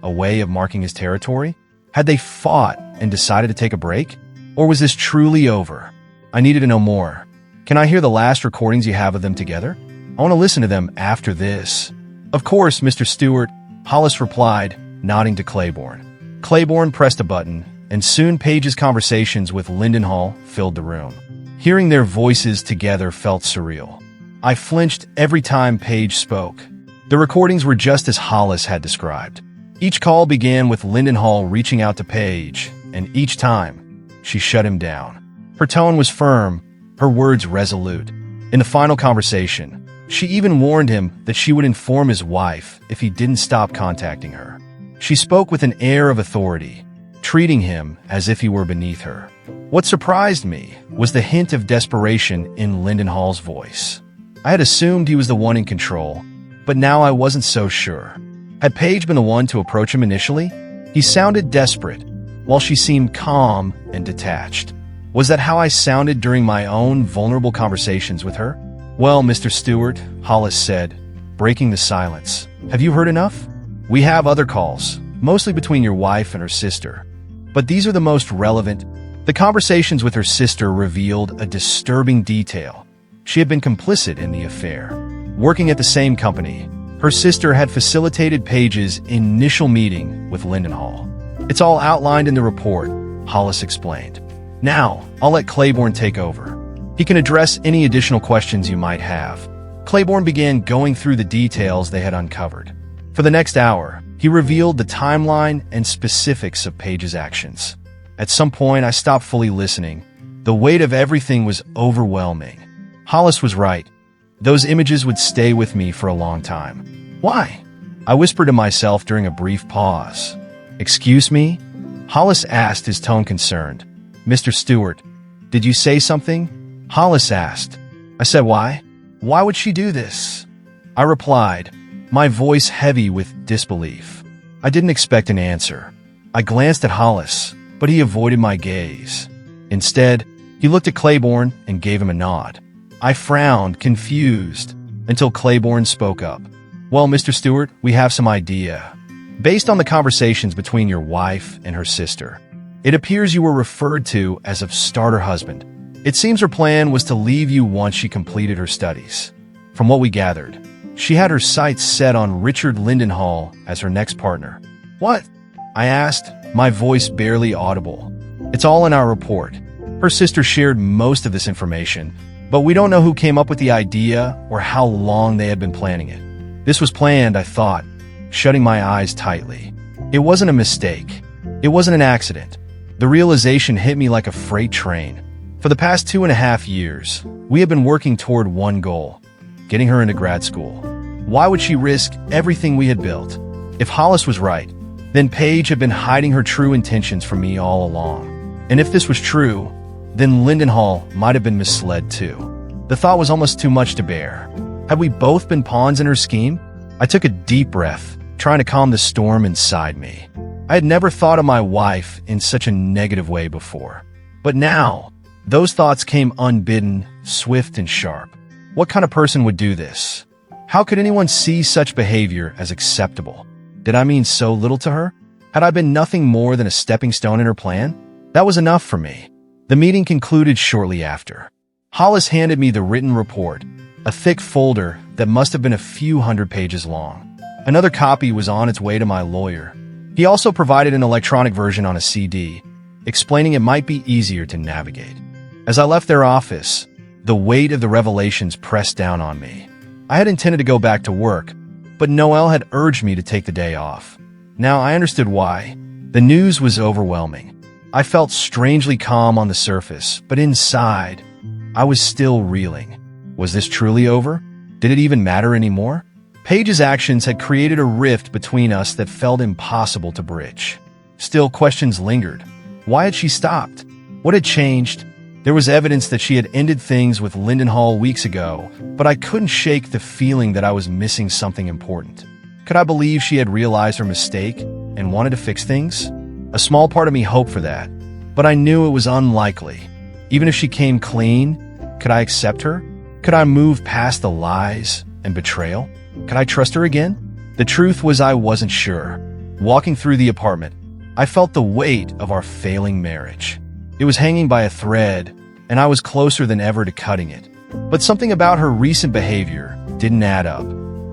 A way of marking his territory? Had they fought and decided to take a break? Or was this truly over? I needed to know more. Can I hear the last recordings you have of them together? I want to listen to them after this. Of course, Mr. Stewart, Hollis replied, nodding to Claiborne. Claiborne pressed a button, and soon Paige's conversations with Lindenhall filled the room. Hearing their voices together felt surreal. I flinched every time Paige spoke. The recordings were just as Hollis had described. Each call began with Lindenhall reaching out to Paige, and each time, she shut him down. Her tone was firm, her words resolute. In the final conversation, she even warned him that she would inform his wife if he didn't stop contacting her. She spoke with an air of authority, treating him as if he were beneath her. What surprised me was the hint of desperation in Lindenhall's voice. I had assumed he was the one in control, but now I wasn't so sure. Had Paige been the one to approach him initially? He sounded desperate, while she seemed calm and detached. Was that how I sounded during my own vulnerable conversations with her? Well, Mr. Stewart, Hollis said, breaking the silence. Have you heard enough? We have other calls, mostly between your wife and her sister. But these are the most relevant. The conversations with her sister revealed a disturbing detail. She had been complicit in the affair. Working at the same company, her sister had facilitated Paige's initial meeting with Lindenhall. It's all outlined in the report, Hollis explained. Now, I'll let Claiborne take over. He can address any additional questions you might have. Claiborne began going through the details they had uncovered. For the next hour, He revealed the timeline and specifics of Paige's actions. At some point, I stopped fully listening. The weight of everything was overwhelming. Hollis was right. Those images would stay with me for a long time. Why? I whispered to myself during a brief pause. Excuse me? Hollis asked, his tone concerned. Mr. Stewart, did you say something? Hollis asked. I said, why? Why would she do this? I replied, my voice heavy with disbelief. I didn't expect an answer. I glanced at Hollis, but he avoided my gaze. Instead, he looked at Claiborne and gave him a nod. I frowned, confused, until Claiborne spoke up. Well, Mr. Stewart, we have some idea. Based on the conversations between your wife and her sister, it appears you were referred to as a starter husband. It seems her plan was to leave you once she completed her studies. From what we gathered, she had her sights set on Richard Lindenhall as her next partner. What? I asked, my voice barely audible. It's all in our report. Her sister shared most of this information, but we don't know who came up with the idea or how long they had been planning it. This was planned, I thought, shutting my eyes tightly. It wasn't a mistake. It wasn't an accident. The realization hit me like a freight train. For the past 2.5 years, we have been working toward one goal, getting her into grad school. Why would she risk everything we had built? If Hollis was right, then Paige had been hiding her true intentions from me all along. And if this was true, then Lindenhall might have been misled too. The thought was almost too much to bear. Had we both been pawns in her scheme? I took a deep breath, trying to calm the storm inside me. I had never thought of my wife in such a negative way before. But now, those thoughts came unbidden, swift and sharp. What kind of person would do this? How could anyone see such behavior as acceptable? Did I mean so little to her? Had I been nothing more than a stepping stone in her plan? That was enough for me. The meeting concluded shortly after. Hollis handed me the written report, a thick folder that must have been a few hundred pages long. Another copy was on its way to my lawyer. He also provided an electronic version on a CD, explaining it might be easier to navigate. As I left their office, the weight of the revelations pressed down on me. I had intended to go back to work, but Noelle had urged me to take the day off. Now I understood why. The news was overwhelming. I felt strangely calm on the surface, but inside, I was still reeling. Was this truly over? Did it even matter anymore? Paige's actions had created a rift between us that felt impossible to bridge. Still, questions lingered. Why had she stopped? What had changed? There was evidence that she had ended things with Lindenhall weeks ago, but I couldn't shake the feeling that I was missing something important. Could I believe she had realized her mistake and wanted to fix things? A small part of me hoped for that, but I knew it was unlikely. Even if she came clean, could I accept her? Could I move past the lies and betrayal? Could I trust her again? The truth was I wasn't sure. Walking through the apartment, I felt the weight of our failing marriage. It was hanging by a thread, and I was closer than ever to cutting it. But something about her recent behavior didn't add up.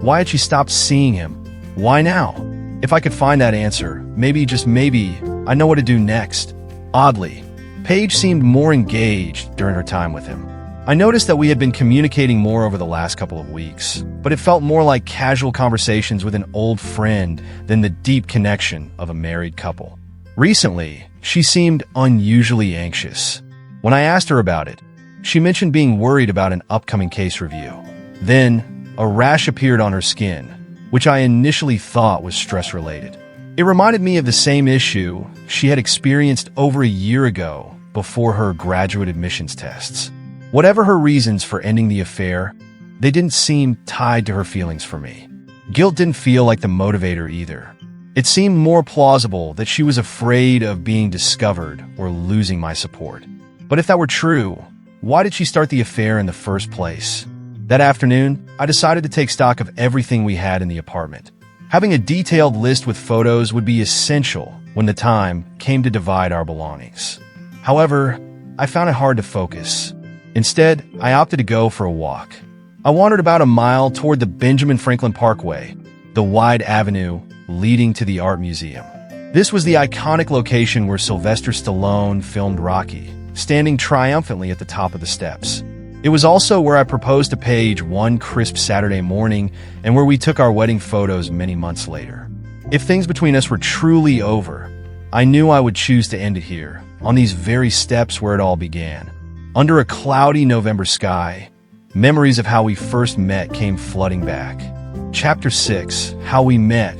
Why had she stopped seeing him? Why now? If I could find that answer, maybe, just maybe, I know what to do next. Oddly, Paige seemed more engaged during her time with him. I noticed that we had been communicating more over the last couple of weeks, but it felt more like casual conversations with an old friend than the deep connection of a married couple. Recently, she seemed unusually anxious. When I asked her about it, she mentioned being worried about an upcoming case review. Then, a rash appeared on her skin, which I initially thought was stress-related. It reminded me of the same issue she had experienced over a year ago before her graduate admissions tests. Whatever her reasons for ending the affair, they didn't seem tied to her feelings for me. Guilt didn't feel like the motivator either. It seemed more plausible that she was afraid of being discovered or losing my support. But if that were true, why did she start the affair in the first place? That afternoon, I decided to take stock of everything we had in the apartment. Having a detailed list with photos would be essential when the time came to divide our belongings. However, I found it hard to focus. Instead, I opted to go for a walk. I wandered about a mile toward the Benjamin Franklin Parkway, the wide avenue leading to the art museum. This was the iconic location where Sylvester Stallone filmed Rocky, standing triumphantly at the top of the steps. It was also where I proposed to Paige one crisp Saturday morning and where we took our wedding photos many months later. If things between us were truly over, I knew I would choose to end it here, on these very steps where it all began. Under a cloudy November sky, memories of how we first met came flooding back. Chapter 6, How We Met.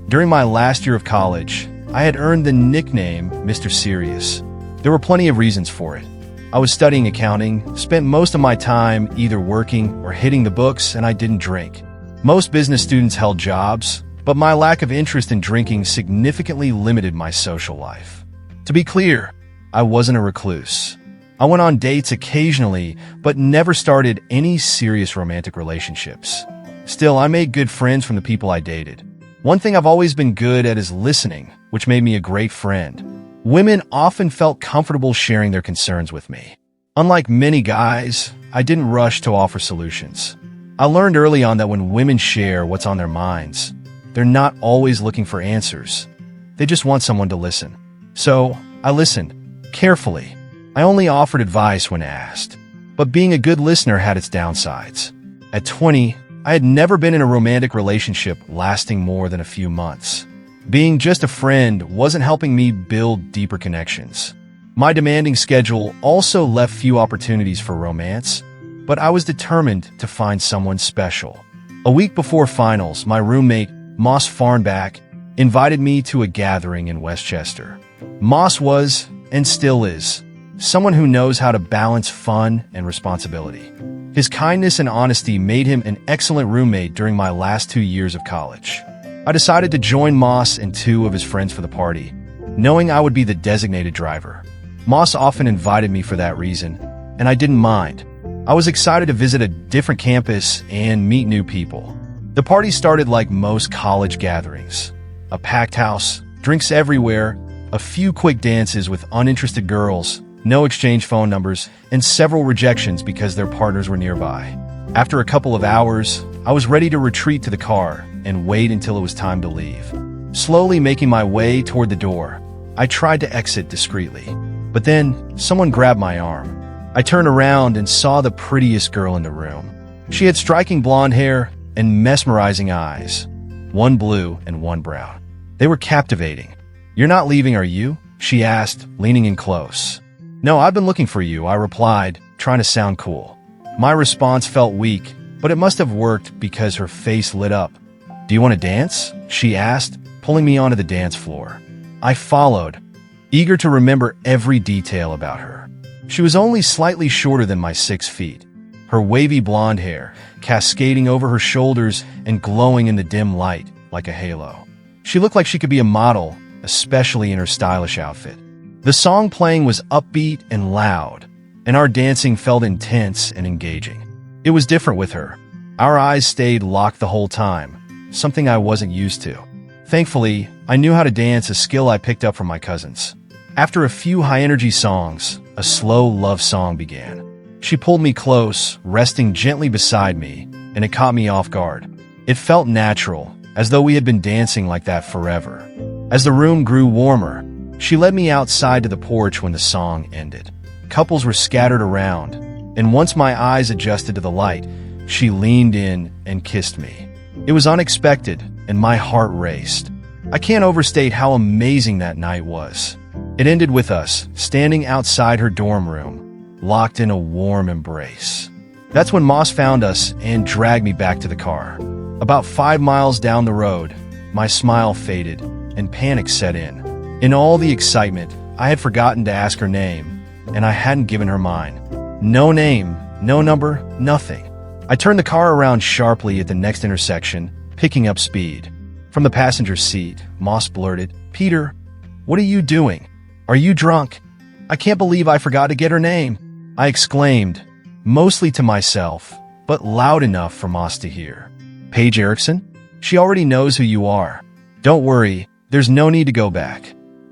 During my last year of college, I had earned the nickname Mr. Serious. There were plenty of reasons for it. I was studying accounting, spent most of my time either working or hitting the books, and I didn't drink. Most business students held jobs, but my lack of interest in drinking significantly limited my social life. To be clear, I wasn't a recluse. I went on dates occasionally, but never started any serious romantic relationships. Still, I made good friends from the people I dated. One thing I've always been good at is listening, which made me a great friend. Women often felt comfortable sharing their concerns with me. Unlike many guys, I didn't rush to offer solutions. I learned early on that when women share what's on their minds, they're not always looking for answers. They just want someone to listen. So, I listened, carefully. I only offered advice when asked. But being a good listener had its downsides. At 20, I had never been in a romantic relationship lasting more than a few months. Being just a friend wasn't helping me build deeper connections. My demanding schedule also left few opportunities for romance, but I was determined to find someone special. A week before finals, my roommate, Moss Farnback, invited me to a gathering in Westchester. Moss was, and still is, someone who knows how to balance fun and responsibility. His kindness and honesty made him an excellent roommate during my last 2 years of college. I decided to join Moss and 2 of his friends for the party, knowing I would be the designated driver. Moss often invited me for that reason, and I didn't mind. I was excited to visit a different campus and meet new people. The party started like most college gatherings. A packed house, drinks everywhere, a few quick dances with uninterested girls, no exchange phone numbers, and several rejections because their partners were nearby. After a couple of hours, I was ready to retreat to the car and wait until it was time to leave. Slowly making my way toward the door, I tried to exit discreetly. But then, someone grabbed my arm. I turned around and saw the prettiest girl in the room. She had striking blonde hair and mesmerizing eyes, one blue and one brown. They were captivating. "You're not leaving, are you?" she asked, leaning in close. "No, I've been looking for you," I replied, trying to sound cool. My response felt weak, but it must have worked because her face lit up. "Do you want to dance?" she asked, pulling me onto the dance floor. I followed, eager to remember every detail about her. She was only slightly shorter than my 6 feet, her wavy blonde hair cascading over her shoulders and glowing in the dim light like a halo. She looked like she could be a model, especially in her stylish outfit. The song playing was upbeat and loud, and our dancing felt intense and engaging. It was different with her. Our eyes stayed locked the whole time, something I wasn't used to. Thankfully, I knew how to dance, a skill I picked up from my cousins. After a few high-energy songs, a slow love song began. She pulled me close, resting gently beside me, and it caught me off guard. It felt natural, as though we had been dancing like that forever. As the room grew warmer, she led me outside to the porch when the song ended. Couples were scattered around, and once my eyes adjusted to the light, she leaned in and kissed me. It was unexpected, and my heart raced. I can't overstate how amazing that night was. It ended with us standing outside her dorm room, locked in a warm embrace. That's when Moss found us and dragged me back to the car. About 5 miles down the road, my smile faded and panic set in. In all the excitement, I had forgotten to ask her name, and I hadn't given her mine. No name, no number, nothing. I turned the car around sharply at the next intersection, picking up speed. From the passenger seat, Moss blurted, "Peter, what are you doing? Are you drunk? I can't believe I forgot to get her name," I exclaimed, mostly to myself, but loud enough for Moss to hear. "Paige Erickson? She already knows who you are. Don't worry, there's no need to go back.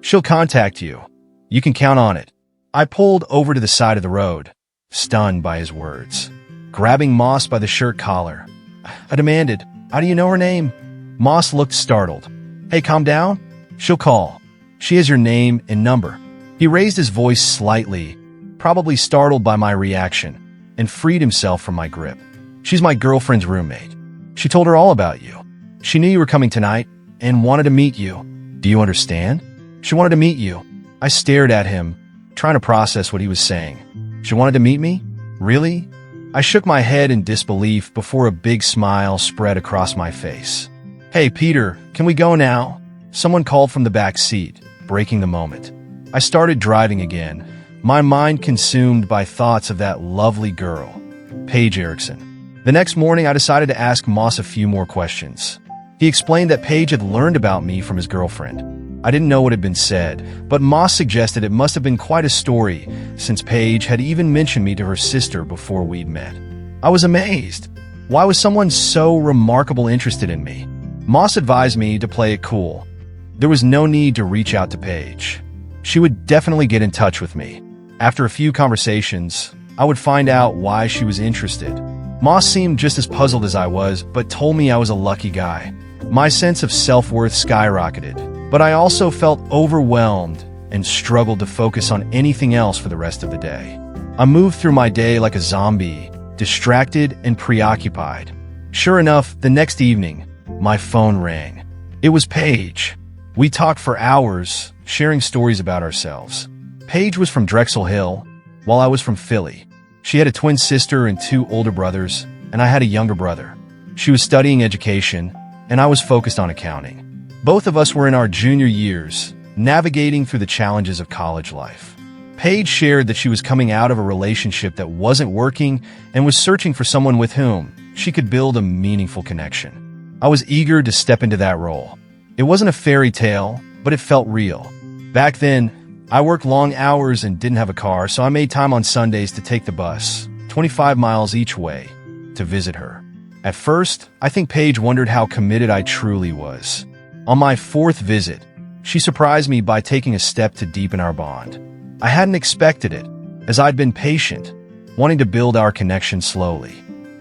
She'll contact you. You can count on it." I pulled over to the side of the road, stunned by his words. Grabbing Moss by the shirt collar, I demanded, "How do you know her name?" Moss looked startled. "Hey, calm down. She'll call. She has your name and number." He raised his voice slightly, probably startled by my reaction, and freed himself from my grip. "She's my girlfriend's roommate. She told her all about you. She knew you were coming tonight, and wanted to meet you. Do you understand? She wanted to meet you. I stared at him, trying to process what he was saying. She wanted to meet me? Really? I shook my head in disbelief before a big smile spread across my face. Hey, Peter, can we go now? Someone called from the back seat, breaking the moment. I started driving again, my mind consumed by thoughts of that lovely girl, Paige Erickson. The next morning, I decided to ask Moss a few more questions. He explained that Paige had learned about me from his girlfriend. I didn't know what had been said, but Moss suggested it must have been quite a story, since Paige had even mentioned me to her sister before we'd met. I was amazed. Why was someone so remarkable interested in me? Moss advised me to play it cool. There was no need to reach out to Paige. She would definitely get in touch with me. After a few conversations, I would find out why she was interested. Moss seemed just as puzzled as I was, but told me I was a lucky guy. My sense of self-worth skyrocketed, but I also felt overwhelmed and struggled to focus on anything else for the rest of the day. I moved through my day like a zombie, distracted and preoccupied. Sure enough, the next evening, my phone rang. It was Paige. We talked for hours, sharing stories about ourselves. Paige was from Drexel Hill, while I was from Philly. She had a twin sister and 2 older brothers, and I had a younger brother. She was studying education, and I was focused on accounting. Both of us were in our junior years, navigating through the challenges of college life. Paige shared that she was coming out of a relationship that wasn't working and was searching for someone with whom she could build a meaningful connection. I was eager to step into that role. It wasn't a fairy tale, but it felt real. Back then, I worked long hours and didn't have a car, so I made time on Sundays to take the bus, 25 miles each way, to visit her. At first, I think Paige wondered how committed I truly was. On my 4th visit, she surprised me by taking a step to deepen our bond. I hadn't expected it, as I'd been patient, wanting to build our connection slowly.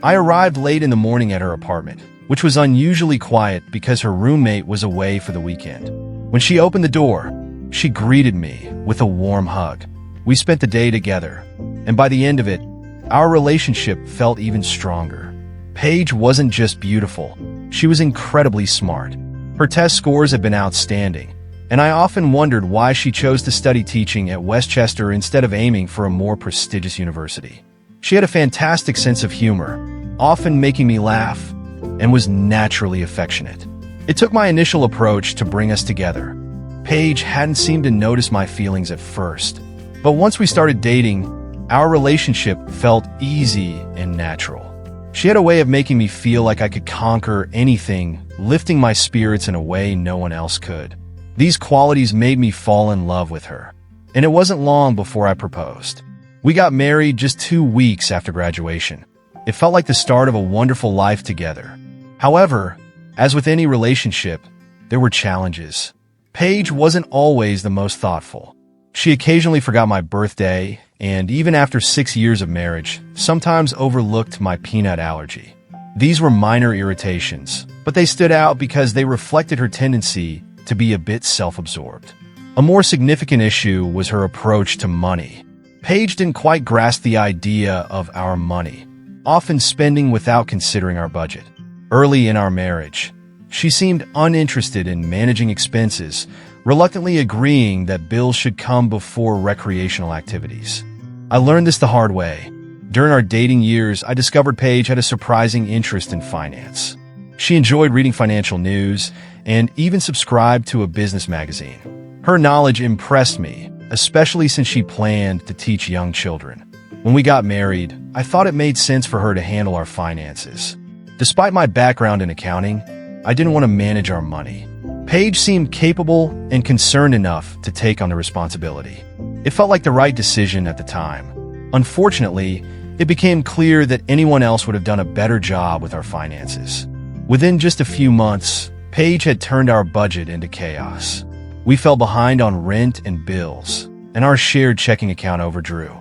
I arrived late in the morning at her apartment, which was unusually quiet because her roommate was away for the weekend. When she opened the door, she greeted me with a warm hug. We spent the day together, and by the end of it, our relationship felt even stronger. Paige wasn't just beautiful, she was incredibly smart. Her test scores had been outstanding, and I often wondered why she chose to study teaching at Westchester instead of aiming for a more prestigious university. She had a fantastic sense of humor, often making me laugh, and was naturally affectionate. It took my initial approach to bring us together. Paige hadn't seemed to notice my feelings at first, but once we started dating, our relationship felt easy and natural. She had a way of making me feel like I could conquer anything, lifting my spirits in a way no one else could. These qualities made me fall in love with her, and it wasn't long before I proposed. We got married just 2 weeks after graduation. It felt like the start of a wonderful life together. However, as with any relationship, there were challenges. Paige wasn't always the most thoughtful. She occasionally forgot my birthday, and even after 6 years of marriage, sometimes overlooked my peanut allergy. These were minor irritations, but they stood out because they reflected her tendency to be a bit self-absorbed. A more significant issue was her approach to money. Paige didn't quite grasp the idea of our money, often spending without considering our budget. Early in our marriage, she seemed uninterested in managing expenses, reluctantly agreeing that bills should come before recreational activities. I learned this the hard way. During our dating years, I discovered Paige had a surprising interest in finance. She enjoyed reading financial news and even subscribed to a business magazine. Her knowledge impressed me, especially since she planned to teach young children. When we got married, I thought it made sense for her to handle our finances. Despite my background in accounting, I didn't want to manage our money. Paige seemed capable and concerned enough to take on the responsibility. It felt like the right decision at the time. Unfortunately, it became clear that anyone else would have done a better job with our finances. Within just a few months, Paige had turned our budget into chaos. We fell behind on rent and bills, and our shared checking account overdrew.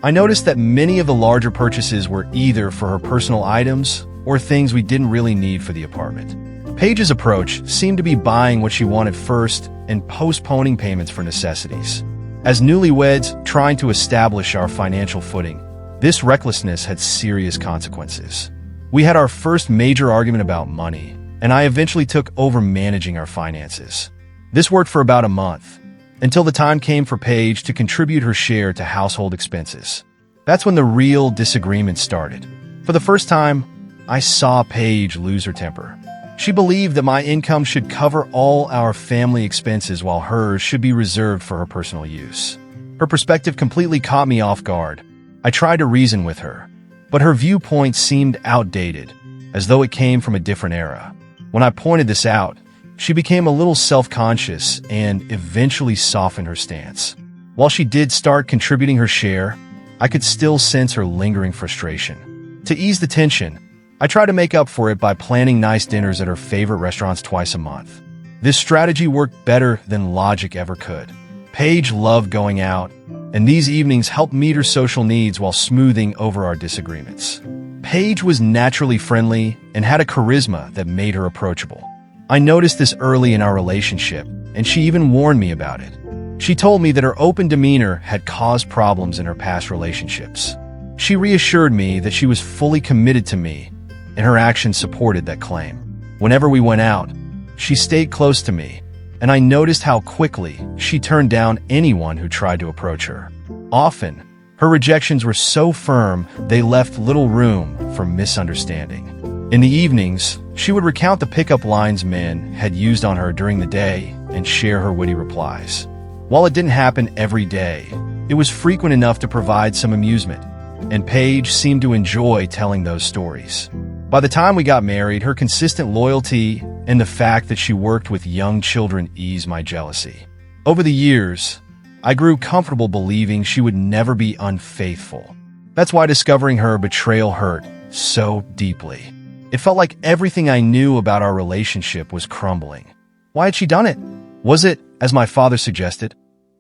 I noticed that many of the larger purchases were either for her personal items or things we didn't really need for the apartment. Paige's approach seemed to be buying what she wanted first and postponing payments for necessities. As newlyweds trying to establish our financial footing, this recklessness had serious consequences. We had our first major argument about money, and I eventually took over managing our finances. This worked for about a month, until the time came for Paige to contribute her share to household expenses. That's when the real disagreement started. For the first time, I saw Paige lose her temper. She believed that my income should cover all our family expenses while hers should be reserved for her personal use. Her perspective completely caught me off guard. I tried to reason with her, but her viewpoint seemed outdated, as though it came from a different era. When I pointed this out, she became a little self-conscious and eventually softened her stance. While she did start contributing her share, I could still sense her lingering frustration. To ease the tension, I tried to make up for it by planning nice dinners at her favorite restaurants twice a month. This strategy worked better than logic ever could. Paige loved going out, and these evenings helped meet her social needs while smoothing over our disagreements. Paige was naturally friendly and had a charisma that made her approachable. I noticed this early in our relationship, and she even warned me about it. She told me that her open demeanor had caused problems in her past relationships. She reassured me that she was fully committed to me, and her actions supported that claim. Whenever we went out, she stayed close to me, and I noticed how quickly she turned down anyone who tried to approach her. Often, her rejections were so firm they left little room for misunderstanding. In the evenings, she would recount the pickup lines men had used on her during the day and share her witty replies. While it didn't happen every day, it was frequent enough to provide some amusement, and Paige seemed to enjoy telling those stories. By the time we got married, her consistent loyalty and the fact that she worked with young children eased my jealousy. Over the years, I grew comfortable believing she would never be unfaithful. That's why discovering her betrayal hurt so deeply. It felt like everything I knew about our relationship was crumbling. Why had she done it? Was it, as my father suggested,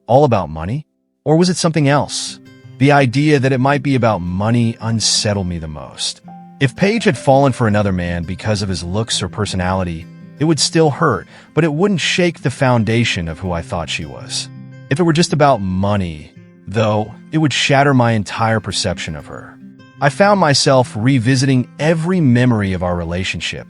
all about money? Or was it something else? The idea that it might be about money unsettled me the most. If Paige had fallen for another man because of his looks or personality, it would still hurt, but it wouldn't shake the foundation of who I thought she was. If it were just about money, though, it would shatter my entire perception of her. I found myself revisiting every memory of our relationship,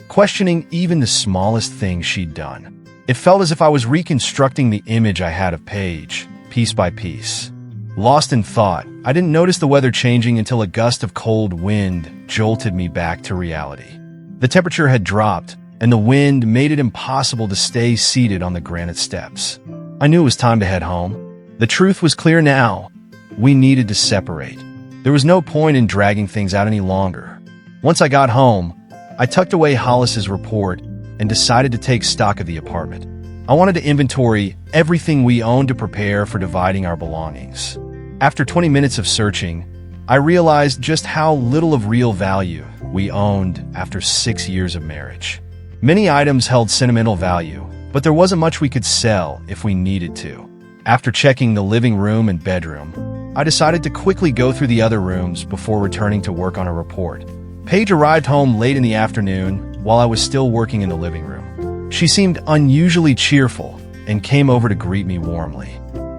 questioning even the smallest things she'd done. It felt as if I was reconstructing the image I had of Paige, piece by piece. Lost in thought, I didn't notice the weather changing until a gust of cold wind jolted me back to reality. The temperature had dropped, and the wind made it impossible to stay seated on the granite steps. I knew it was time to head home. The truth was clear now. We needed to separate. There was no point in dragging things out any longer. Once I got home, I tucked away Hollis's report and decided to take stock of the apartment. I wanted to inventory everything we owned to prepare for dividing our belongings. After 20 minutes of searching, I realized just how little of real value we owned after 6 years of marriage. Many items held sentimental value, but there wasn't much we could sell if we needed to. After checking the living room and bedroom, I decided to quickly go through the other rooms before returning to work on a report. Paige arrived home late in the afternoon while I was still working in the living room. She seemed unusually cheerful and came over to greet me warmly.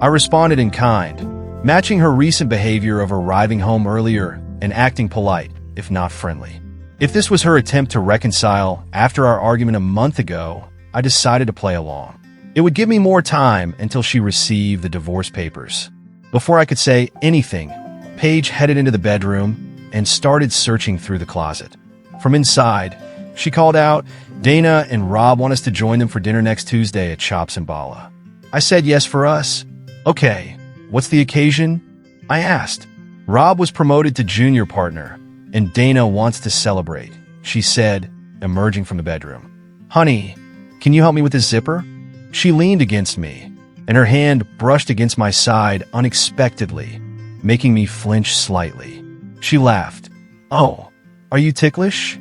I responded in kind, matching her recent behavior of arriving home earlier and acting polite, if not friendly. If this was her attempt to reconcile after our argument a month ago, I decided to play along. It would give me more time until she received the divorce papers. Before I could say anything, Paige headed into the bedroom and started searching through the closet. From inside, she called out, "Dana and Rob want us to join them for dinner next Tuesday at Chops and Bala." I said yes for us. "Okay, what's the occasion?" I asked. "Rob was promoted to junior partner, and Dana wants to celebrate," she said, emerging from the bedroom. "Honey, can you help me with this zipper?" She leaned against me, and her hand brushed against my side unexpectedly, making me flinch slightly. She laughed. "Oh, are you ticklish?"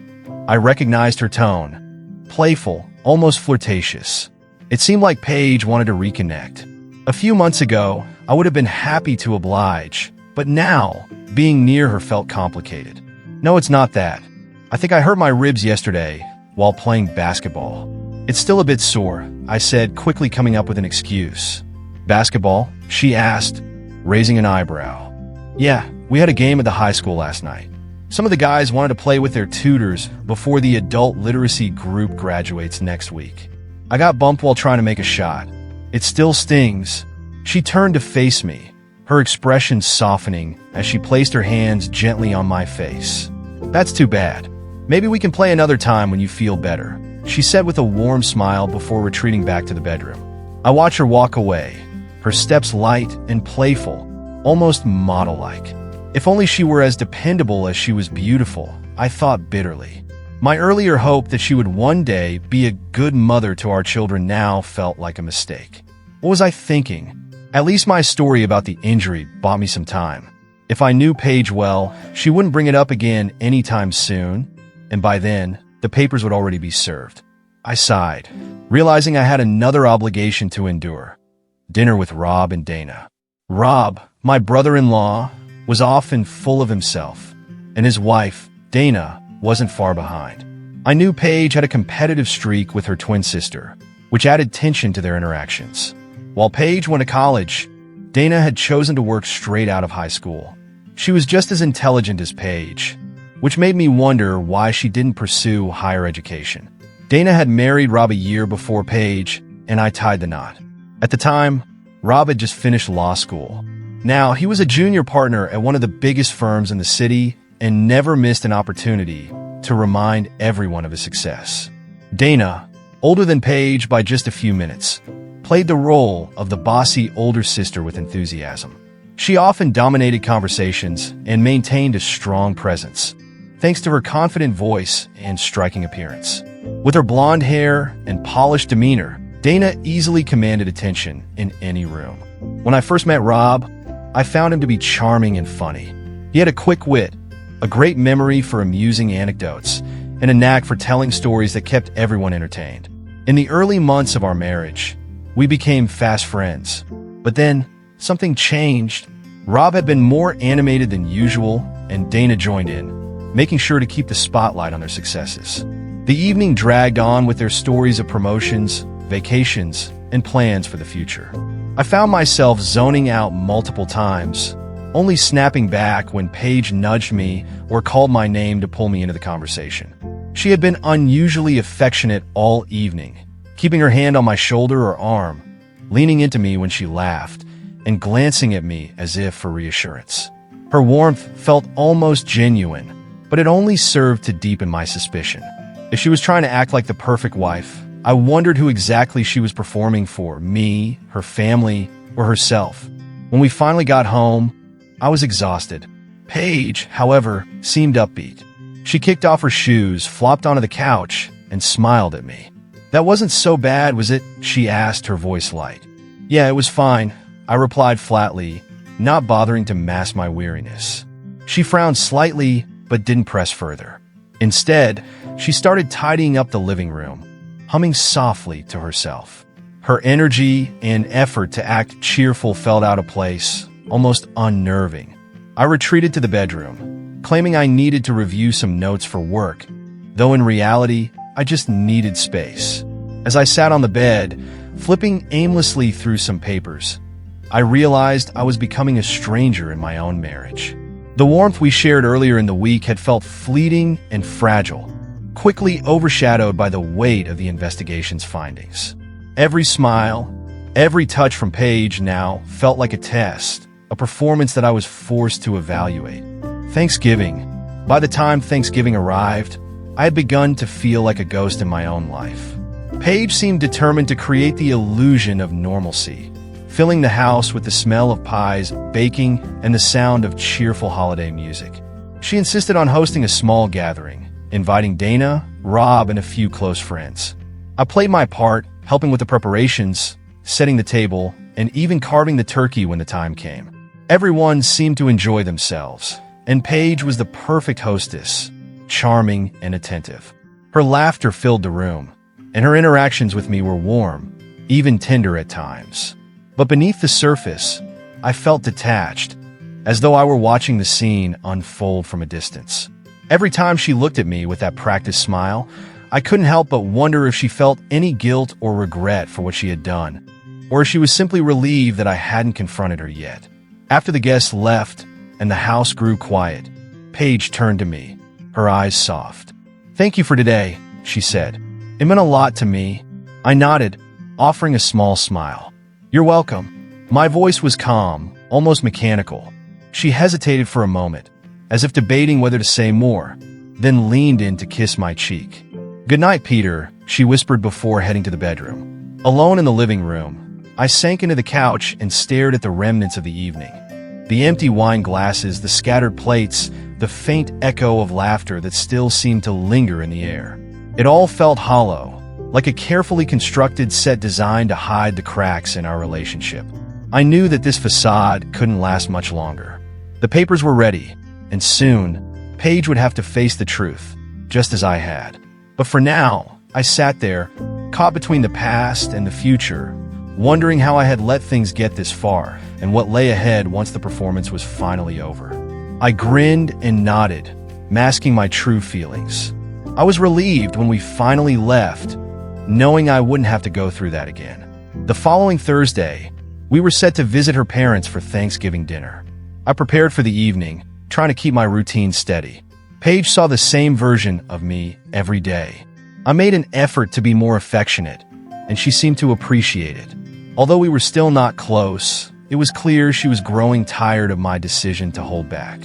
I recognized her tone. Playful, almost flirtatious. It seemed like Paige wanted to reconnect. A few months ago, I would have been happy to oblige, but now, being near her felt complicated. "No, it's not that. I think I hurt my ribs yesterday while playing basketball. It's still a bit sore," I said, quickly coming up with an excuse. "Basketball?" she asked, raising an eyebrow. "Yeah, we had a game at the high school last night." Some of the guys wanted to play with their tutors before the adult literacy group graduates next week. I got bumped while trying to make a shot. It still stings. She turned to face me, her expression softening as she placed her hands gently on my face. That's too bad. Maybe we can play another time when you feel better, she said with a warm smile before retreating back to the bedroom. I watched her walk away, her steps light and playful, almost model-like. If only she were as dependable as she was beautiful, I thought bitterly. My earlier hope that she would one day be a good mother to our children now felt like a mistake. What was I thinking? At least my story about the injury bought me some time. If I knew Paige well, she wouldn't bring it up again anytime soon, and by then, the papers would already be served. I sighed, realizing I had another obligation to endure. Dinner with Rob and Dana. Rob, my brother-in-law, was often full of himself, and his wife, Dana, wasn't far behind. I knew Paige had a competitive streak with her twin sister, which added tension to their interactions. While Paige went to college, Dana had chosen to work straight out of high school. She was just as intelligent as Paige, which made me wonder why she didn't pursue higher education. Dana had married Rob a year before Paige, and I tied the knot. At the time, Rob had just finished law school. Now, he was a junior partner at one of the biggest firms in the city and never missed an opportunity to remind everyone of his success. Dana, older than Paige by just a few minutes, played the role of the bossy older sister with enthusiasm. She often dominated conversations and maintained a strong presence, thanks to her confident voice and striking appearance. With her blonde hair and polished demeanor, Dana easily commanded attention in any room. When I first met Rob, I found him to be charming and funny. He had a quick wit, a great memory for amusing anecdotes, and a knack for telling stories that kept everyone entertained. In the early months of our marriage, we became fast friends. But then, something changed. Rob had been more animated than usual, and Dana joined in, making sure to keep the spotlight on their successes. The evening dragged on with their stories of promotions, vacations, and plans for the future. I found myself zoning out multiple times, only snapping back when Paige nudged me or called my name to pull me into the conversation. She had been unusually affectionate all evening, keeping her hand on my shoulder or arm, leaning into me when she laughed, and glancing at me as if for reassurance. Her warmth felt almost genuine, but it only served to deepen my suspicion. If she was trying to act like the perfect wife, I wondered who exactly she was performing for, me, her family, or herself. When we finally got home, I was exhausted. Paige, however, seemed upbeat. She kicked off her shoes, flopped onto the couch, and smiled at me. "That wasn't so bad, was it?" she asked, her voice light. "Yeah, it was fine," I replied flatly, not bothering to mask my weariness. She frowned slightly, but didn't press further. Instead, she started tidying up the living room, humming softly to herself. Her energy and effort to act cheerful felt out of place, almost unnerving. I retreated to the bedroom, claiming I needed to review some notes for work, though in reality, I just needed space. As I sat on the bed, flipping aimlessly through some papers, I realized I was becoming a stranger in my own marriage. The warmth we shared earlier in the week had felt fleeting and fragile, quickly overshadowed by the weight of the investigation's findings. Every smile, every touch from Paige now felt like a test, a performance that I was forced to evaluate. Thanksgiving. By the time Thanksgiving arrived, I had begun to feel like a ghost in my own life. Paige seemed determined to create the illusion of normalcy, filling the house with the smell of pies, baking, and the sound of cheerful holiday music. She insisted on hosting a small gathering, inviting Dana, Rob, and a few close friends. I played my part, helping with the preparations, setting the table, and even carving the turkey when the time came. Everyone seemed to enjoy themselves, and Paige was the perfect hostess, charming and attentive. Her laughter filled the room, and her interactions with me were warm, even tender at times. But beneath the surface, I felt detached, as though I were watching the scene unfold from a distance. Every time she looked at me with that practiced smile, I couldn't help but wonder if she felt any guilt or regret for what she had done, or if she was simply relieved that I hadn't confronted her yet. After the guests left and the house grew quiet, Paige turned to me, her eyes soft. "Thank you for today," she said. "It meant a lot to me." I nodded, offering a small smile. "You're welcome." My voice was calm, almost mechanical. She hesitated for a moment, as if debating whether to say more, then leaned in to kiss my cheek. "Good night, Peter," she whispered before heading to the bedroom. Alone in the living room, I sank into the couch and stared at the remnants of the evening. The empty wine glasses, the scattered plates, the faint echo of laughter that still seemed to linger in the air. It all felt hollow, like a carefully constructed set designed to hide the cracks in our relationship. I knew that this facade couldn't last much longer. The papers were ready, and soon, Paige would have to face the truth, just as I had. But for now, I sat there, caught between the past and the future, wondering how I had let things get this far and what lay ahead once the performance was finally over. I grinned and nodded, masking my true feelings. I was relieved when we finally left, knowing I wouldn't have to go through that again. The following Thursday, we were set to visit her parents for Thanksgiving dinner. I prepared for the evening, trying to keep my routine steady. Paige saw the same version of me every day. I made an effort to be more affectionate, and she seemed to appreciate it. Although we were still not close, it was clear she was growing tired of my decision to hold back.